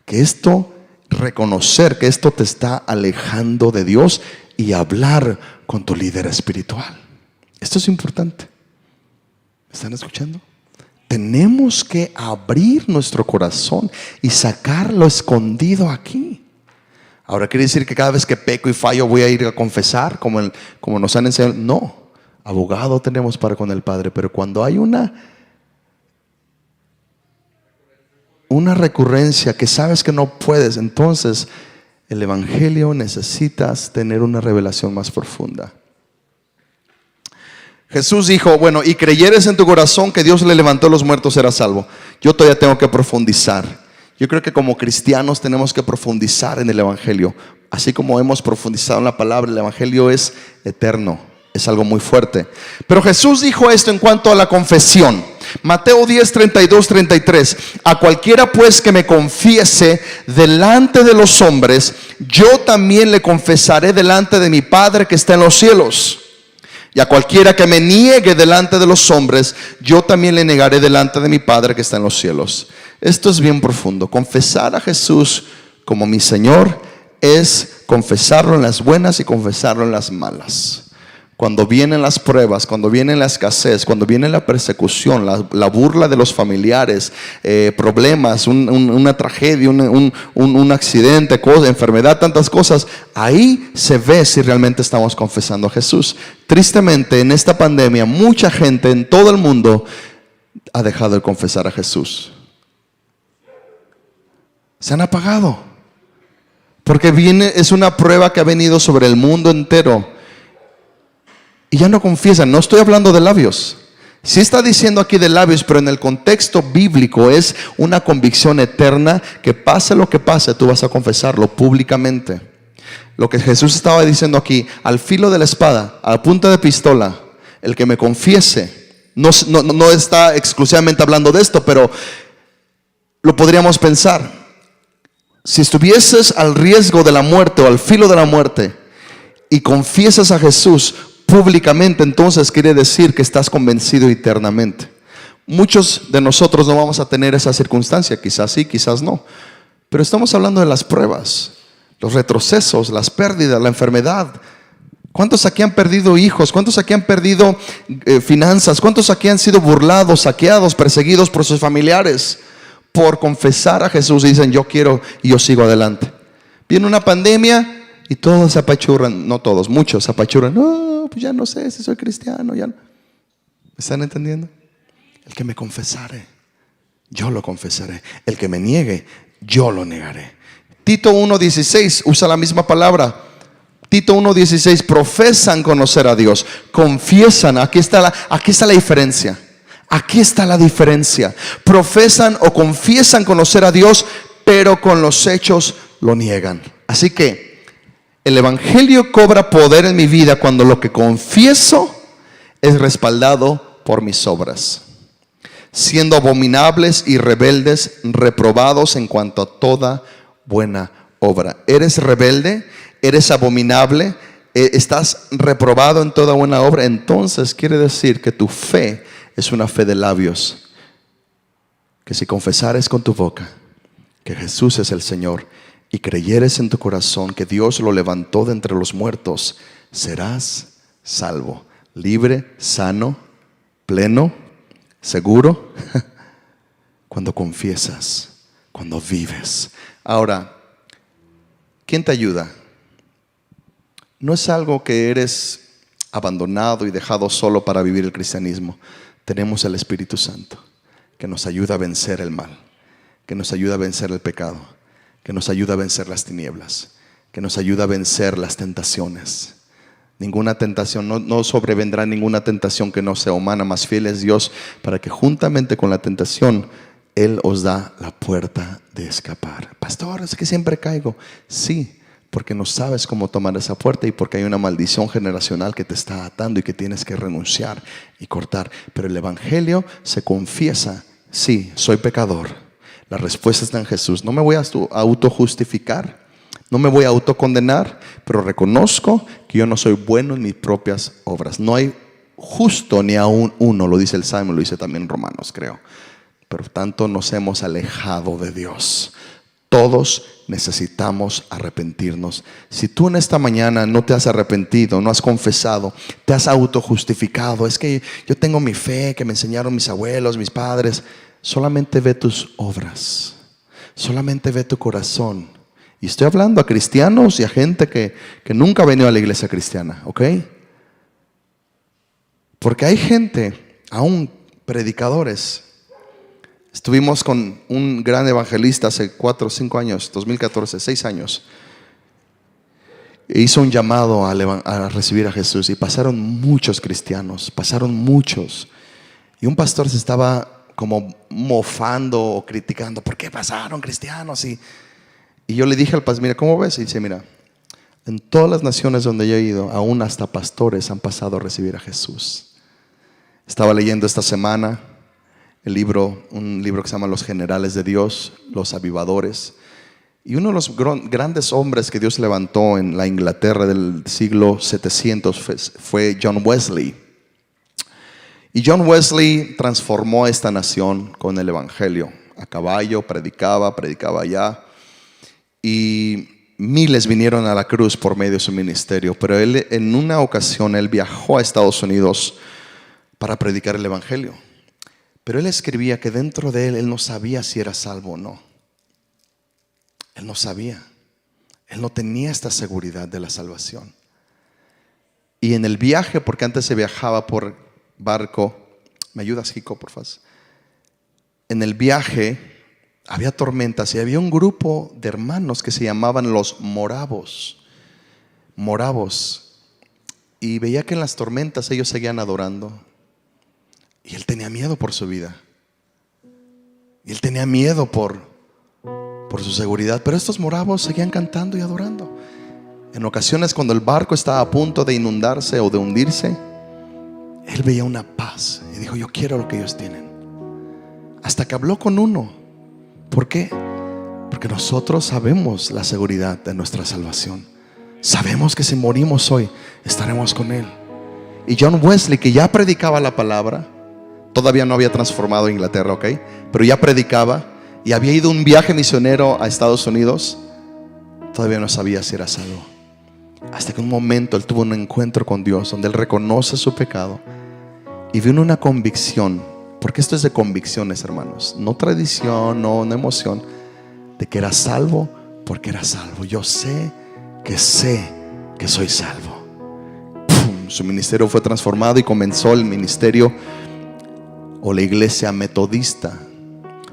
que esto, reconocer que esto te está alejando de Dios y hablar con tu líder espiritual. Esto es importante. ¿Me están escuchando? Tenemos que abrir nuestro corazón y sacar lo escondido aquí. Ahora, ¿quiere decir que cada vez que peco y fallo voy a ir a confesar como nos han enseñado? No, abogado tenemos para con el Padre. Pero cuando hay una recurrencia que sabes que no puedes, entonces el evangelio necesitas tener una revelación más profunda. Jesús dijo: bueno, y creyeres en tu corazón que Dios le levantó a los muertos, serás salvo. Yo todavía tengo que profundizar. Yo creo que como cristianos tenemos que profundizar en el evangelio. Así como hemos profundizado en la palabra, el evangelio es eterno, es algo muy fuerte. Pero Jesús dijo esto en cuanto a la confesión. Mateo 10, 32, 33. A cualquiera pues que me confiese delante de los hombres, yo también le confesaré delante de mi Padre que está en los cielos. Y a cualquiera que me niegue delante de los hombres, yo también le negaré delante de mi Padre que está en los cielos. Esto es bien profundo. Confesar a Jesús como mi Señor es confesarlo en las buenas y confesarlo en las malas. Cuando vienen las pruebas, cuando viene la escasez, cuando viene la persecución, la burla de los familiares, problemas, una tragedia, un accidente, enfermedad, tantas cosas, ahí se ve si realmente estamos confesando a Jesús. Tristemente, en esta pandemia, mucha gente en todo el mundo ha dejado de confesar a Jesús. Se han apagado, porque es una prueba que ha venido sobre el mundo entero. Y ya no confiesan. No estoy hablando de labios. Sí está diciendo aquí de labios, pero en el contexto bíblico es una convicción eterna que pase lo que pase, tú vas a confesarlo públicamente. Lo que Jesús estaba diciendo aquí: al filo de la espada, a punta de pistola, el que me confiese. No está exclusivamente hablando de esto, pero lo podríamos pensar. Si estuvieses al riesgo de la muerte o al filo de la muerte y confiesas a Jesús públicamente, entonces quiere decir que estás convencido eternamente. Muchos de nosotros no vamos a tener esa circunstancia, quizás sí, quizás no, pero estamos hablando de las pruebas, los retrocesos, las pérdidas, la enfermedad. ¿Cuántos aquí han perdido hijos? ¿Cuántos aquí han perdido finanzas? ¿Cuántos aquí han sido burlados, saqueados, perseguidos por sus familiares? por confesar a Jesús y dicen yo quiero y yo sigo adelante. Viene una pandemia y todos se apachurran, no todos, muchos se apachurran. No, pues ya no sé si soy cristiano, ya no. ¿Me están entendiendo? El que me confesare, yo lo confesaré. El que me niegue, yo lo negaré. Tito 1:16 usa la misma palabra. Tito 1:16, profesan conocer a Dios, confiesan. Aquí está la diferencia. Aquí está la diferencia. Profesan o confiesan conocer a Dios, pero con los hechos lo niegan. Así que el evangelio cobra poder en mi vida cuando lo que confieso es respaldado por mis obras, siendo abominables y rebeldes, reprobados en cuanto a toda buena obra. ¿Eres rebelde? ¿Eres abominable? ¿Estás reprobado en toda buena obra? Entonces quiere decir que tu fe es una fe de labios, que si confesares con tu boca que Jesús es el Señor y creyeres en tu corazón que Dios lo levantó de entre los muertos, serás salvo, libre, sano, pleno, seguro, cuando confiesas, cuando vives. Ahora, ¿quién te ayuda? No es algo que eres abandonado y dejado solo para vivir el cristianismo. Tenemos el Espíritu Santo que nos ayuda a vencer el mal, que nos ayuda a vencer el pecado, que nos ayuda a vencer las tinieblas, que nos ayuda a vencer las tentaciones. Ninguna tentación, no sobrevendrá ninguna tentación que no sea humana. Más fiel es Dios para que juntamente con la tentación Él os da la puerta de escapar. Pastor, es que siempre caigo. Sí, porque no sabes cómo tomar esa puerta y porque hay una maldición generacional que te está atando y que tienes que renunciar y cortar. Pero el evangelio se confiesa. Sí, soy pecador. La respuesta está en Jesús. No me voy a autojustificar, no me voy a autocondenar, pero reconozco que yo no soy bueno en mis propias obras. No hay justo ni aún uno, lo dice el Salmo, lo dice también Romanos, creo. Pero tanto nos hemos alejado de Dios. Todos necesitamos arrepentirnos. Si tú en esta mañana no te has arrepentido, no has confesado, te has autojustificado, es que yo tengo mi fe que me enseñaron mis abuelos, mis padres. Solamente ve tus obras, solamente ve tu corazón. Y estoy hablando a cristianos y a gente que nunca ha venido a la iglesia cristiana, ¿ok? Porque hay gente, aún predicadores. Estuvimos con un gran evangelista hace 4 o 5 años, 2014, 6 años. E hizo un llamado a recibir a Jesús y pasaron muchos cristianos, pasaron muchos. Y un pastor se estaba como mofando o criticando, ¿por qué pasaron cristianos? Y yo le dije al pastor, mira, ¿cómo ves? Y dice, mira, en todas las naciones donde yo he ido, aún hasta pastores han pasado a recibir a Jesús. Estaba leyendo esta semana un libro que se llama Los Generales de Dios, Los Avivadores. Y uno de los grandes hombres que Dios levantó en la Inglaterra del siglo 700 fue John Wesley. Y John Wesley transformó esta nación con el evangelio. A caballo, predicaba allá. Y miles vinieron a la cruz por medio de su ministerio. Pero él, en una ocasión, él viajó a Estados Unidos para predicar el evangelio. Pero él escribía que dentro de él no sabía si era salvo o no. Él no sabía. Él no tenía esta seguridad de la salvación. Y en el viaje, porque antes se viajaba por barco, ¿me ayudas, Jico, por favor? En el viaje había tormentas y había un grupo de hermanos que se llamaban los moravos. Y veía que en las tormentas ellos seguían adorando. Y él tenía miedo por su vida. Y él tenía miedo por su seguridad. Pero estos moravos seguían cantando y adorando. En ocasiones, cuando el barco estaba a punto de inundarse o de hundirse, él veía una paz y dijo, yo quiero lo que ellos tienen. Hasta que habló con uno. ¿Por qué? Porque nosotros sabemos la seguridad de nuestra salvación. Sabemos que si morimos hoy, estaremos con Él. Y John Wesley, que ya predicaba la palabra, todavía no había transformado Inglaterra, ¿ok? Pero ya predicaba y había ido un viaje misionero a Estados Unidos. Todavía no sabía si era salvo. Hasta que un momento él tuvo un encuentro con Dios, donde él reconoce su pecado y vino una convicción porque esto es de convicciones, hermanos, no tradición, no emoción, de que era salvo porque era salvo. Yo sé que soy salvo. ¡Pum! Su ministerio fue transformado y comenzó el ministerio o la iglesia metodista,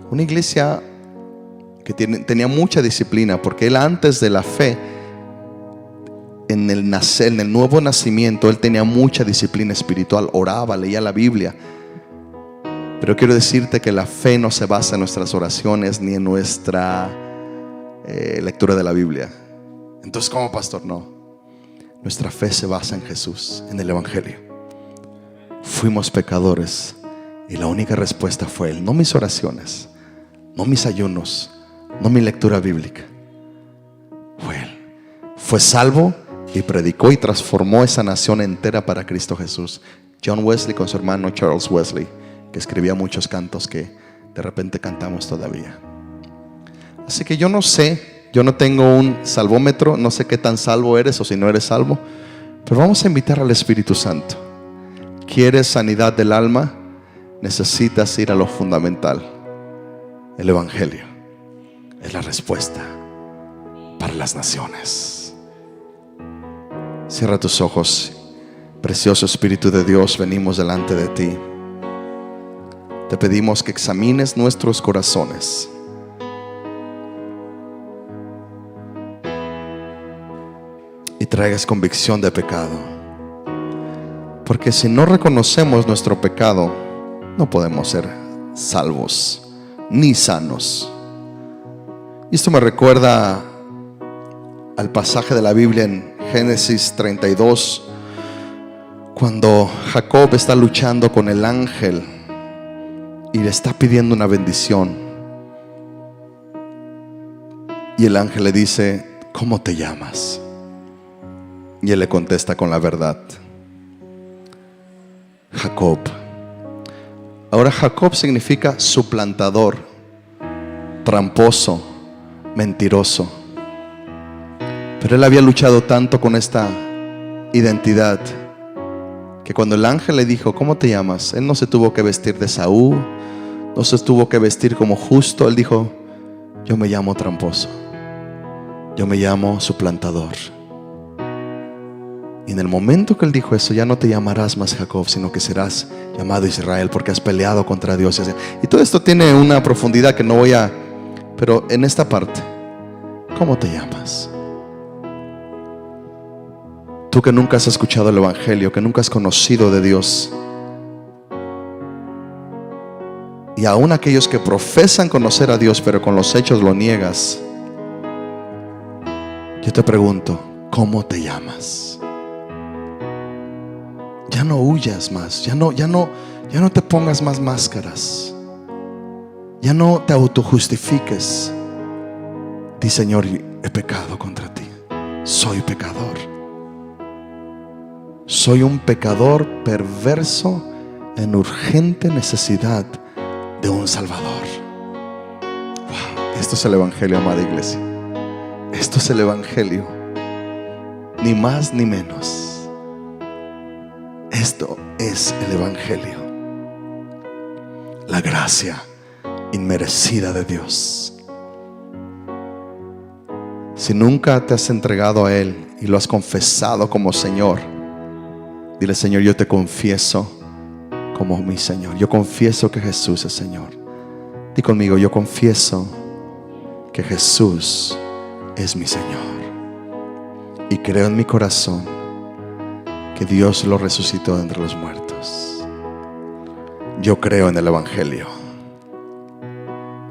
una iglesia que tenía mucha disciplina, porque él, antes de la fe, en el nuevo nacimiento, él tenía mucha disciplina espiritual, oraba, leía la Biblia. Pero quiero decirte que la fe no se basa en nuestras oraciones ni en nuestra lectura de la Biblia. Entonces, ¿cómo, pastor? No, nuestra fe se basa en Jesús, en el Evangelio. Fuimos pecadores y la única respuesta fue Él, no mis oraciones, no mis ayunos, no mi lectura bíblica. Fue Él. Fue salvo y predicó y transformó esa nación entera para Cristo Jesús. John Wesley con su hermano Charles Wesley, que escribía muchos cantos que de repente cantamos todavía. Así que yo no sé, yo no tengo un salvómetro, no sé qué tan salvo eres o si no eres salvo, pero vamos a invitar al Espíritu Santo. ¿Quieres sanidad del alma? Necesitas ir a lo fundamental. El Evangelio es la respuesta para las naciones. Cierra tus ojos. Precioso Espíritu de Dios, venimos delante de ti. Te pedimos que examines nuestros corazones. Y traigas convicción de pecado. Porque si no reconocemos nuestro pecado, no podemos ser salvos ni sanos. Y esto me recuerda al pasaje de la Biblia en Génesis 32, cuando Jacob está luchando con el ángel y le está pidiendo una bendición. Y el ángel le dice: ¿cómo te llamas? Y él le contesta con la verdad: Jacob. Ahora, Jacob significa suplantador, tramposo, mentiroso. Pero él había luchado tanto con esta identidad que cuando el ángel le dijo: ¿cómo te llamas?, él no se tuvo que vestir de Saúl, no se tuvo que vestir como justo. Él dijo: yo me llamo tramposo, yo me llamo suplantador. Y en el momento que él dijo eso, ya no te llamarás más Jacob, sino que serás llamado Israel, porque has peleado contra Dios. Y todo esto tiene una profundidad que no voy a... Pero en esta parte, ¿cómo te llamas? Tú que nunca has escuchado el Evangelio, que nunca has conocido de Dios, y aún aquellos que profesan conocer a Dios, pero con los hechos lo niegas, yo te pregunto: ¿cómo te llamas? Ya no huyas más, ya no te pongas más máscaras, ya no te autojustifiques. Di: Señor, he pecado contra ti, soy pecador, soy un pecador perverso en urgente necesidad de un Salvador. Wow, esto es el Evangelio, amada iglesia. Esto es el Evangelio, ni más ni menos. Esto es el Evangelio, la gracia inmerecida de Dios. Si nunca te has entregado a Él y lo has confesado como Señor, dile: Señor, yo te confieso como mi Señor. Yo confieso que Jesús es Señor. Di conmigo: yo confieso que Jesús es mi Señor, y creo en mi corazón que Dios lo resucitó de entre los muertos. Yo creo en el Evangelio.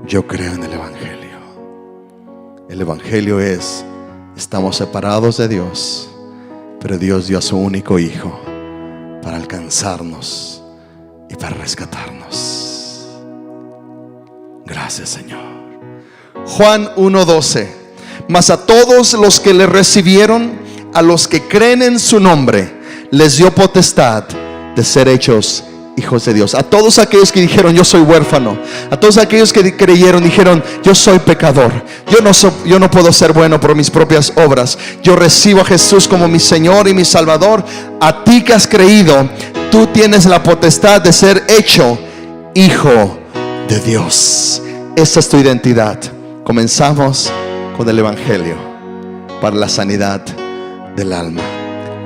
Yo creo en el Evangelio. El Evangelio es: estamos separados de Dios, pero Dios dio a su único Hijo para alcanzarnos y para rescatarnos. Gracias, Señor. Juan 1:12: mas a todos los que le recibieron, a los que creen en su nombre, les dio potestad de ser hechos hijos de Dios. A todos aquellos que dijeron: yo soy huérfano. A todos aquellos que creyeron, dijeron: yo soy pecador, yo no puedo ser bueno por mis propias obras, yo recibo a Jesús como mi Señor y mi Salvador. A ti que has creído, tú tienes la potestad de ser hecho hijo de Dios. Esa es tu identidad. Comenzamos con el Evangelio para la sanidad del alma.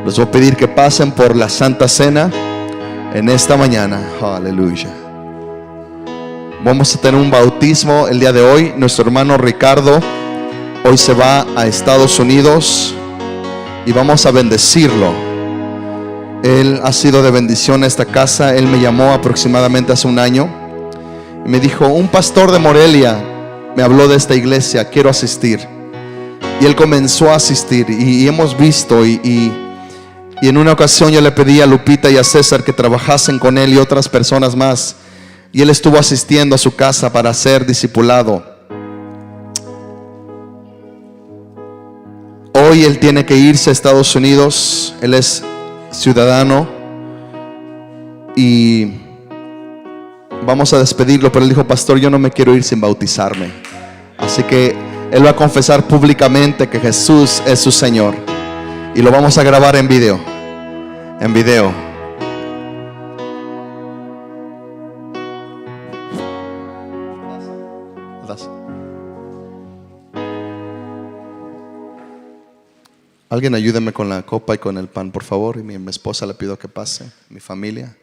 Les voy a pedir que pasen por la Santa Cena en esta mañana. Aleluya. Vamos a tener un bautismo el día de hoy. Nuestro hermano Ricardo hoy se va a Estados Unidos y vamos a bendecirlo. Él ha sido de bendición a esta casa. Él me llamó aproximadamente hace un año y me dijo: un pastor de Morelia me habló de esta iglesia, quiero asistir. Y él comenzó a asistir y hemos visto y en una ocasión yo le pedí a Lupita y a César que trabajasen con él y otras personas más, y él estuvo asistiendo a su casa para ser discipulado. Hoy él tiene que irse a Estados Unidos. Él es ciudadano y vamos a despedirlo, pero él dijo: pastor, yo no me quiero ir sin bautizarme. Así que él va a confesar públicamente que Jesús es su Señor, y lo vamos a grabar en video. En video. Alguien ayúdeme con la copa y con el pan, por favor. Y mi esposa le pido que pase. Mi familia.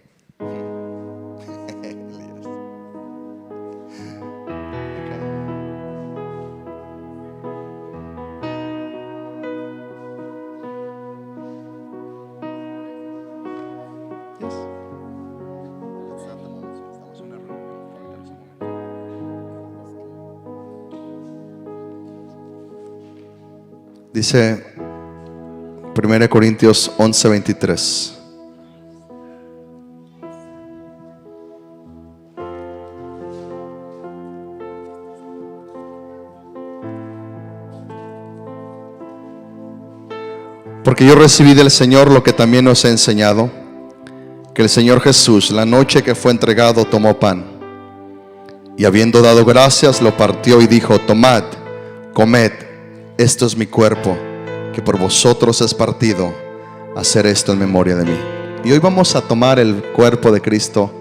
Dice 1 Corintios 11:23. Porque yo recibí del Señor lo que también os he enseñado, que el Señor Jesús, la noche que fue entregado, tomó pan, y habiendo dado gracias, lo partió y dijo: tomad, comed, esto es mi cuerpo, que por vosotros es partido. Hacer esto en memoria de mí. Y hoy vamos a tomar el cuerpo de Cristo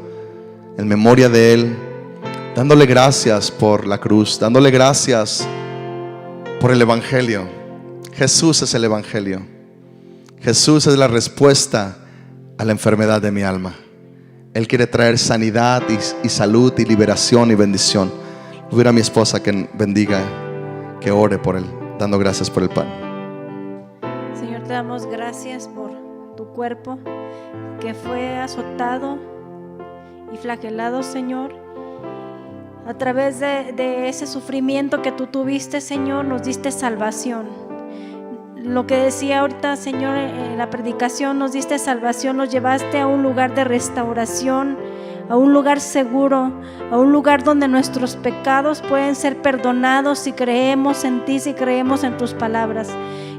en memoria de Él, dándole gracias por la cruz, dándole gracias por el Evangelio. Jesús es el Evangelio. Jesús es la respuesta a la enfermedad de mi alma. Él quiere traer sanidad y salud y liberación y bendición. Voy a ir a mi esposa que bendiga, que ore por Él, dando gracias por el pan.
Señor, te damos gracias por tu cuerpo que fue azotado y flagelado, Señor. A través de ese sufrimiento que tú tuviste, Señor, nos diste salvación. Lo que decía ahorita, Señor, en la predicación, nos diste salvación, nos llevaste a un lugar de restauración, a un lugar seguro, a un lugar donde nuestros pecados pueden ser perdonados si creemos en ti, si creemos en tus palabras.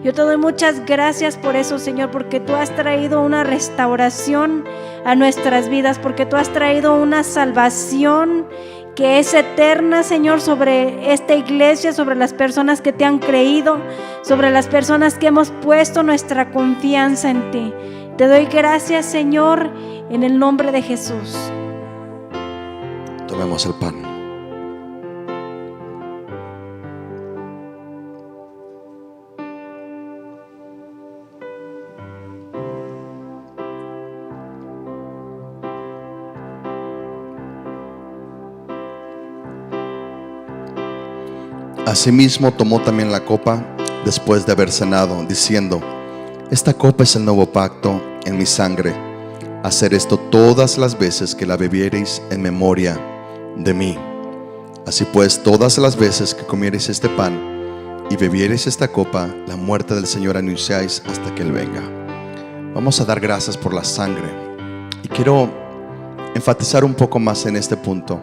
Yo te doy muchas gracias por eso, Señor, porque tú has traído una restauración a nuestras vidas, porque tú has traído una salvación que es eterna, Señor, sobre esta iglesia, sobre las personas que te han creído, sobre las personas que hemos puesto nuestra confianza en ti. Te doy gracias, Señor, en el nombre de Jesús.
Tomemos el pan. Asimismo tomó también la copa después de haber cenado, diciendo: esta copa es el nuevo pacto en mi sangre. Hacer esto todas las veces que la bebiereis en memoria de mí. Así pues, todas las veces que comiereis este pan y bebiereis esta copa, la muerte del Señor anunciáis hasta que Él venga. Vamos a dar gracias por la sangre. Y quiero enfatizar un poco más en este punto.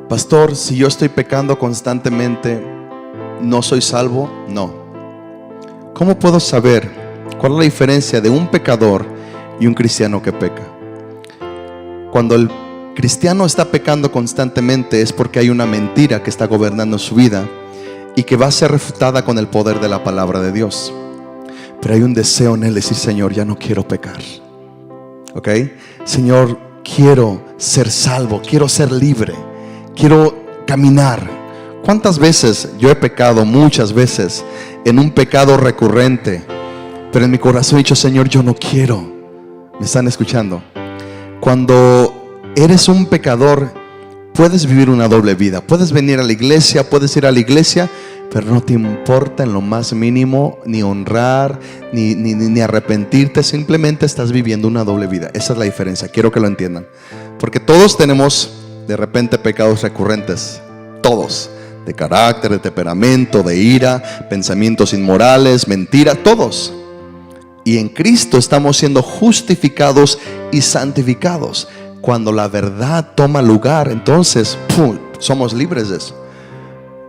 Pastor, si yo estoy pecando constantemente, ¿no soy salvo? No. ¿Cómo puedo saber cuál es la diferencia de un pecador y un cristiano que peca? Cuando el cristiano está pecando constantemente es porque hay una mentira que está gobernando su vida y que va a ser refutada con el poder de la palabra de Dios. Pero hay un deseo en él de decir: Señor, ya no quiero pecar. ¿Ok? Señor, quiero ser salvo, quiero ser libre, quiero caminar. ¿Cuántas veces yo he pecado? Muchas veces, en un pecado recurrente, pero en mi corazón he dicho: Señor, yo no quiero. ¿Me están escuchando? Cuando eres un pecador, puedes vivir una doble vida. Puedes venir a la iglesia, puedes ir a la iglesia, pero no te importa en lo más mínimo ni honrar, ni arrepentirte. Simplemente estás viviendo una doble vida. Esa es la diferencia, quiero que lo entiendan. Porque todos tenemos de repente pecados recurrentes. Todos. De carácter, de temperamento, de ira, pensamientos inmorales, mentiras, todos. Y en Cristo estamos siendo justificados y santificados. Cuando la verdad toma lugar, entonces ¡pum!, somos libres de eso.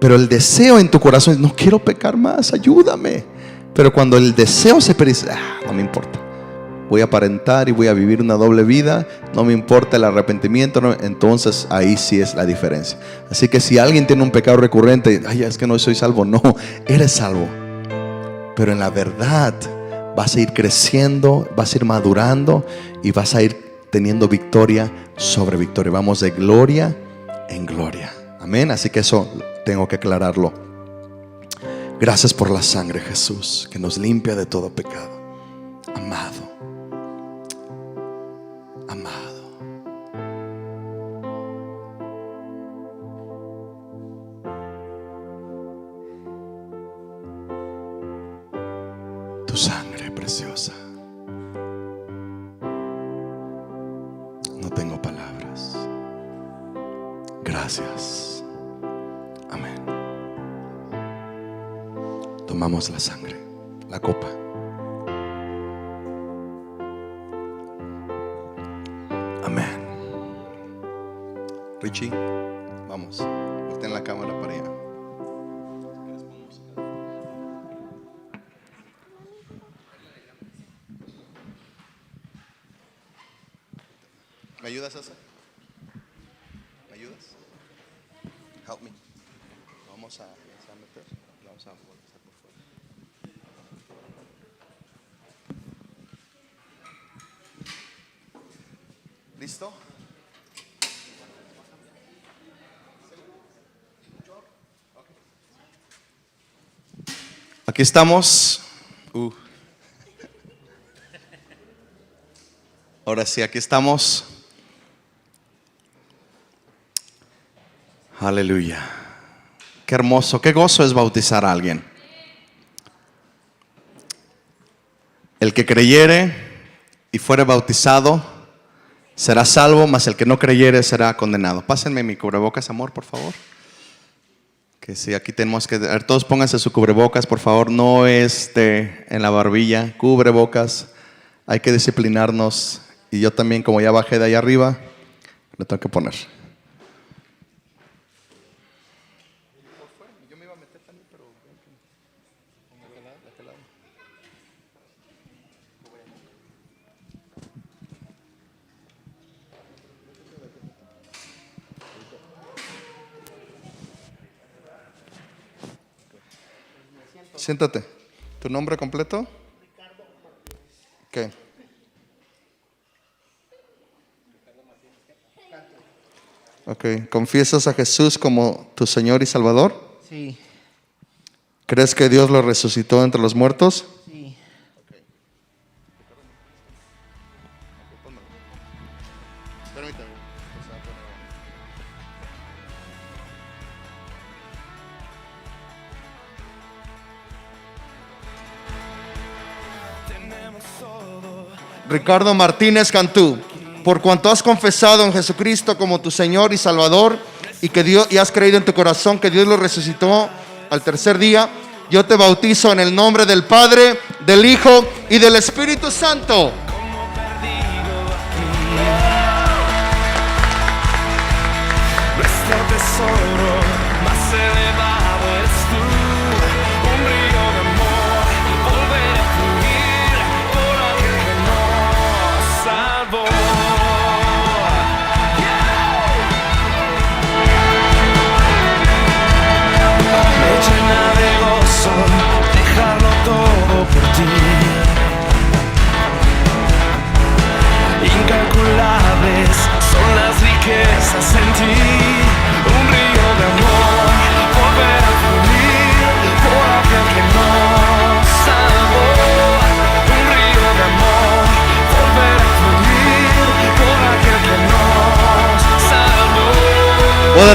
Pero el deseo en tu corazón es: no quiero pecar más, ayúdame. Pero cuando el deseo se dice: no me importa, voy a aparentar y voy a vivir una doble vida, no me importa el arrepentimiento, no. Entonces ahí sí es la diferencia. Así que si alguien tiene un pecado recurrente: ay, es que no soy salvo. No, eres salvo. Pero en la verdad vas a ir creciendo, vas a ir madurando y vas a ir teniendo victoria sobre victoria. Vamos de gloria en gloria. Amén. Así que eso tengo que aclararlo. Gracias por la sangre, Jesús, que nos limpia de todo pecado. Amado, amado. Tu sangre preciosa. No tengo palabras. Gracias. Amén. Tomamos la sangre, la copa. Amén. Richie, vamos. Volteen la cámara para allá. ¿Me ayudas a hacer? ¿Me ayudas? Help me. Vamos a meter. Vamos a voltear por fuera. ¿Listo? Aquí estamos. Ahora sí, aquí estamos. Aleluya. Qué hermoso, qué gozo es bautizar a alguien. El que creyere y fuere bautizado será salvo, mas el que no creyere será condenado. Pásenme mi cubrebocas, amor, por favor. Que sí, aquí tenemos que... A ver, todos pónganse su cubrebocas, por favor. No en la barbilla, cubrebocas. Hay que disciplinarnos. Y yo también, como ya bajé de ahí arriba, lo tengo que poner. Yo me iba a meter también, pero... Siéntate. ¿Tu nombre completo? Ricardo Martínez. ¿Qué? Ok. ¿Confiesas a Jesús como tu Señor y Salvador?
Sí.
¿Crees que Dios lo resucitó entre los muertos?
Sí.
Permítame. Ricardo Martínez Cantú, por cuanto has confesado en Jesucristo como tu Señor y Salvador y que Dios, y has creído en tu corazón que Dios lo resucitó al tercer día, yo te bautizo en el nombre del Padre, del Hijo y del Espíritu Santo.
Nuestro tesoro más elevado eres tú, un río de amor, volver a fluir por aquel que nos salvó. Me llena de gozo dejarlo todo por ti, incalculables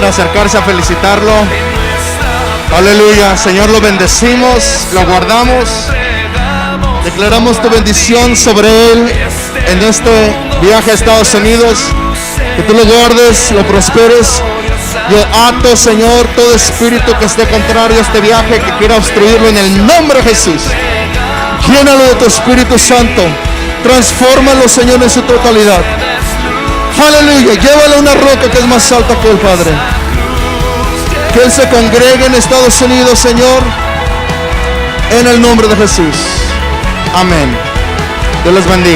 acercarse a felicitarlo. Aleluya. Señor, lo bendecimos, lo guardamos. Declaramos tu bendición sobre él en este viaje a Estados Unidos. Que tú lo guardes, lo prosperes. Yo ato, Señor, todo espíritu que esté contrario a este viaje, que quiera obstruirlo, en el nombre de Jesús. Llénalo de tu Espíritu Santo. Transfórmalo, Señor, en su totalidad. Aleluya. Llévalo a una roca que es más alta que el Padre. Que él se congregue en Estados Unidos, Señor, en el nombre de Jesús. Amén. Dios les bendiga.